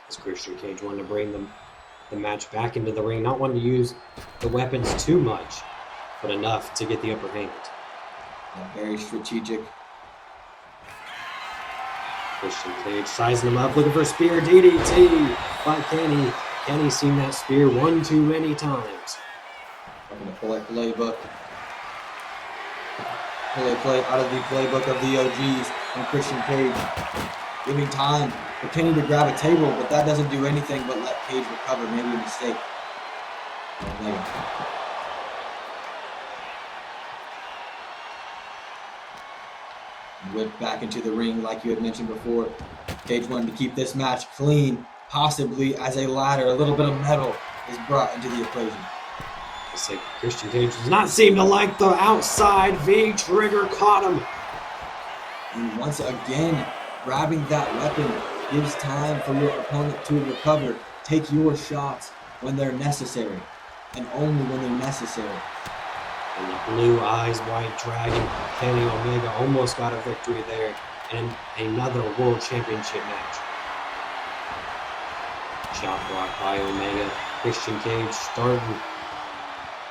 As Christian Cage wanted to bring the match back into the ring, not wanting to use the weapons too much, but enough to get the upper hand. Yeah, very strategic. Christian Cage sizing him up, looking for a spear DDT by Kenny. Kenny's seen that spear one too many times. Looking to pull a playbook. Pull a play out of the playbook of the OGs and Christian Cage. giving time for Kenny to grab a table, but that doesn't do anything but let Cage recover. Maybe a mistake. Omega. Whipped back into the ring like you had mentioned before. Cage wanted to keep this match clean, possibly as a ladder. A little bit of metal is brought into the equation. It's like Christian Cage does not seem to like the outside V trigger caught him. And once again, grabbing that weapon gives time for your opponent to recover. Take your shots when they're necessary, and only when they're necessary. And the Blue Eyes White Dragon, Kenny Omega, almost got a victory there in another World Championship match. Shot blocked by Omega. Christian Cage starting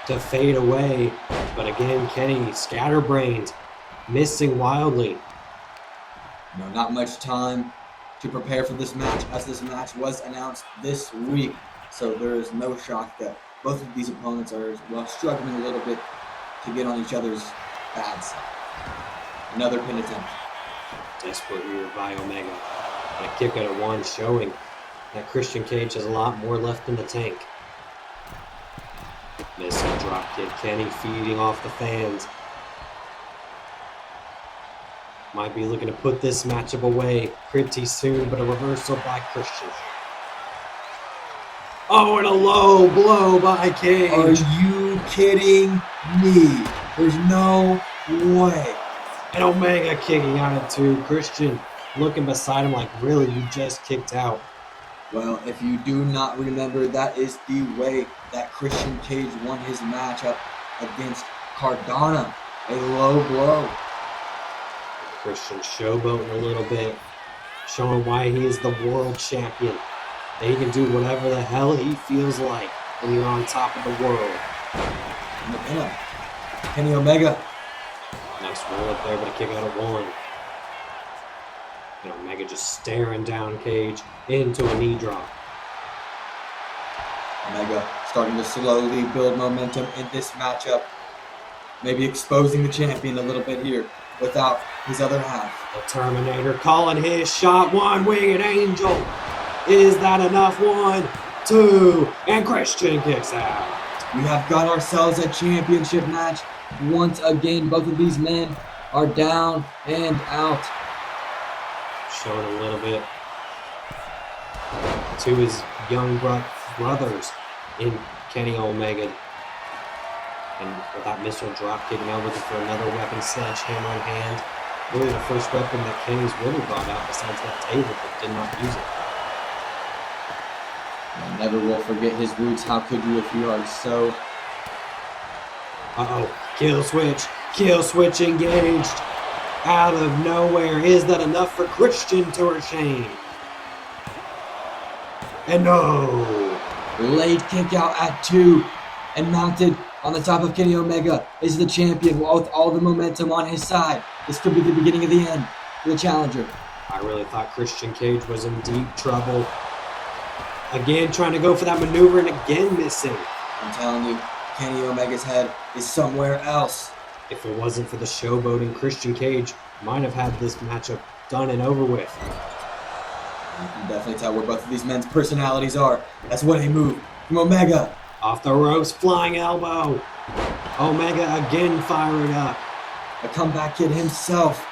to fade away, but again, Kenny scatterbrained, missing wildly. Not much time to prepare for this match, as this match was announced this week. So there is no shock that both of these opponents are struggling a little bit to get on each other's pads. Another pin attempt. Desperate here by Omega. And a kick out of one, showing that Christian Cage has a lot more left in the tank. Missing dropkick. Kenny feeding off the fans. Might be looking to put this matchup away pretty soon, but a reversal by Christian. Oh, and a low blow by Cage. Are you kidding me? There's no way. And Omega kicking out at two. Christian looking beside him like, really, you just kicked out. Well, if you do not remember, that is the way that Christian Cage won his matchup against Cardona. A low blow. Christian showboating a little bit, showing why he is the world champion. That he can do whatever the hell he feels like when you're on top of the world. And the pinup. Kenny Omega. Nice roll up there, but a kick out of one. And Omega just staring down Cage into a knee drop. Omega starting to slowly build momentum in this matchup. Maybe exposing the champion a little bit here without his other half. The Terminator calling his shot. One-winged angel. Is that enough? 1, 2, and Christian kicks out. We have got ourselves a championship match. Once again, both of these men are down and out. Showing a little bit to his young brothers in Kenny Omega. And with that missile drop kick, now looking for another weapon, sledgehammer in hand. Really the first weapon that Kenny's really brought out besides that table, but did not use it. I never will forget his roots. How could you if you are so... Uh-oh. Kill switch engaged. Out of nowhere. Is that enough for Christian to her shame? And no. Late kick out at 2. And mounted on the top of Kenny Omega is the champion with all the momentum on his side. This could be the beginning of the end for the challenger. I really thought Christian Cage was in deep trouble. Again, trying to go for that maneuver and again missing. I'm telling you, Kenny Omega's head is somewhere else. If it wasn't for the showboating, Christian Cage might have had this matchup done and over with. You can definitely tell where both of these men's personalities are. That's when they move from Omega. Off the ropes, flying elbow. Omega again firing up. A comeback kid himself.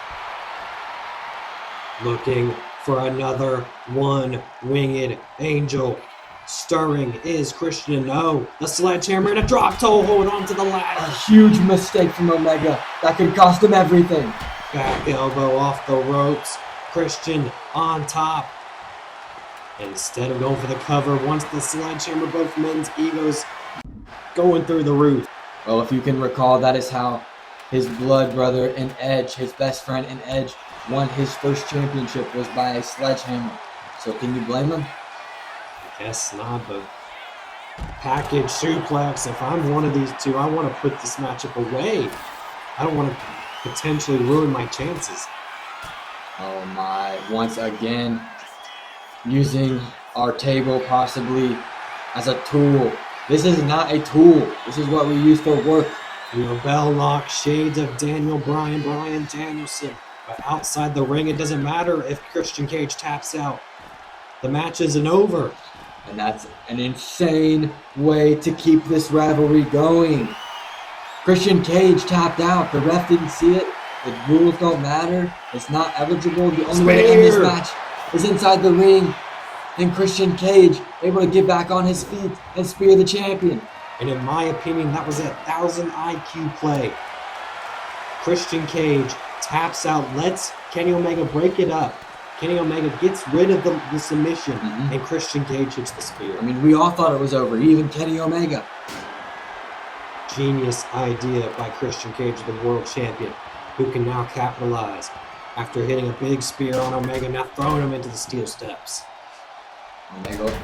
Looking for another one-winged angel. Stirring is Christian. No, the sledgehammer and a drop toe hold onto the A ladder. huge mistake from Omega. That could cost him everything. Back elbow off the ropes. Christian on top. Instead of going for the cover, once the sledgehammer, both men's egos going through the roof. Well, if you can recall, that is how his blood brother and Edge, his best friend and Edge, won his first championship, was by a sledgehammer. So can you blame him? I guess not, but package suplex. If I'm one of these two, I want to put this matchup away. I don't want to potentially ruin my chances. Oh my, once again, using our table possibly as a tool. This is not a tool. This is what we use for work. You know, bell lock, shades of Daniel Bryan, Bryan Danielson But outside the ring, it doesn't matter if Christian Cage taps out. The match isn't over. And that's an insane way to keep this rivalry going. Christian Cage tapped out. The ref didn't see it. The rules don't matter. It's not eligible. The only way to end this match is inside the ring. And Christian Cage able to get back on his feet and spear the champion. And in my opinion, that was a 1,000 IQ play. Christian Cage taps out, lets Kenny Omega break it up. Kenny Omega gets rid of the submission, and Christian Cage hits the spear. I mean, we all thought it was over, even Kenny Omega. Genius idea by Christian Cage, the world champion, who can now capitalize after hitting a big spear on Omega, now throwing him into the steel steps.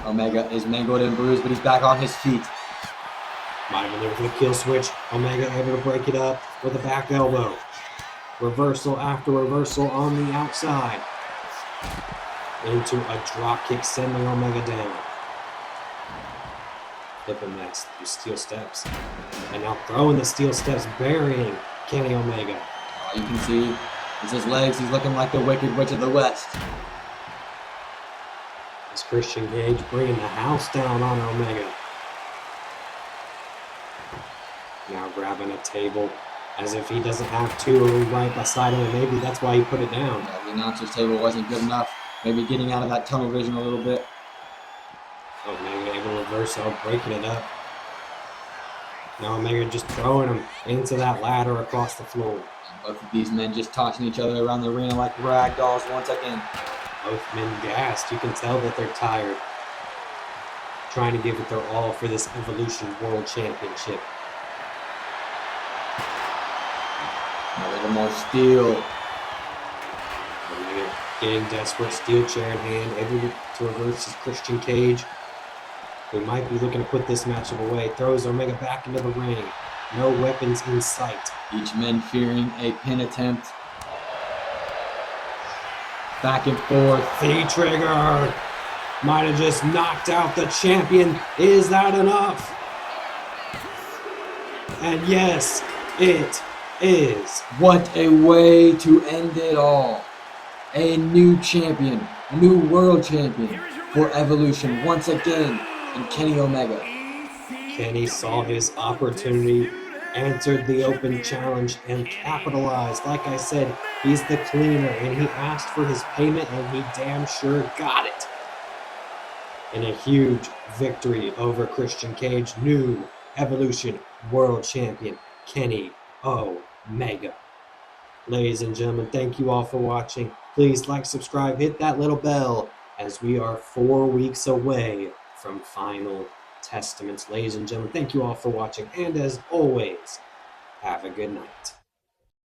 Omega is mangled and bruised, but he's back on his feet. Might have been there for the kill switch. Omega able to break it up with a back elbow. Reversal after reversal on the outside. Into a drop kick, sending Omega down. Flipping that through steel steps. And now throwing the steel steps, burying Kenny Omega. You can see it's his legs. He's looking like the Wicked Witch of the West. It's Christian Cage bringing the house down on Omega. Now grabbing a table as if he doesn't have two of them right beside him, and maybe that's why he put it down. Yeah, the announcer's table wasn't good enough. Maybe getting out of that tunnel vision a little bit. Omega able to reverse out, breaking it up. Now Omega just throwing him into that ladder across the floor. Both of these men just tossing each other around the arena like rag dolls once again. Both men gassed. You can tell that they're tired. Trying to give it their all for this Evolution World Championship. A little more steel. Omega getting desperate, steel chair in hand, able to reverse his Christian Cage. We might be looking to put this matchup away. Throws Omega back into the ring. No weapons in sight. Each man fearing a pin attempt. Back and forth. The trigger might have just knocked out the champion. Is that enough? And yes, it is. What a way to end it all. A new champion, new world champion for Evolution once again in Kenny Omega. Kenny saw his opportunity, answered the open challenge, and capitalized. Like I said, he's the cleaner, and he asked for his payment, and he damn sure got it. In a huge victory over Christian Cage, new Evolution World Champion, Kenny Omega. Ladies and gentlemen, thank you all for watching. Please like, subscribe, hit that little bell, as we are 4 weeks away from Final Testaments. Ladies and gentlemen, thank you all for watching, and as always, have a good night.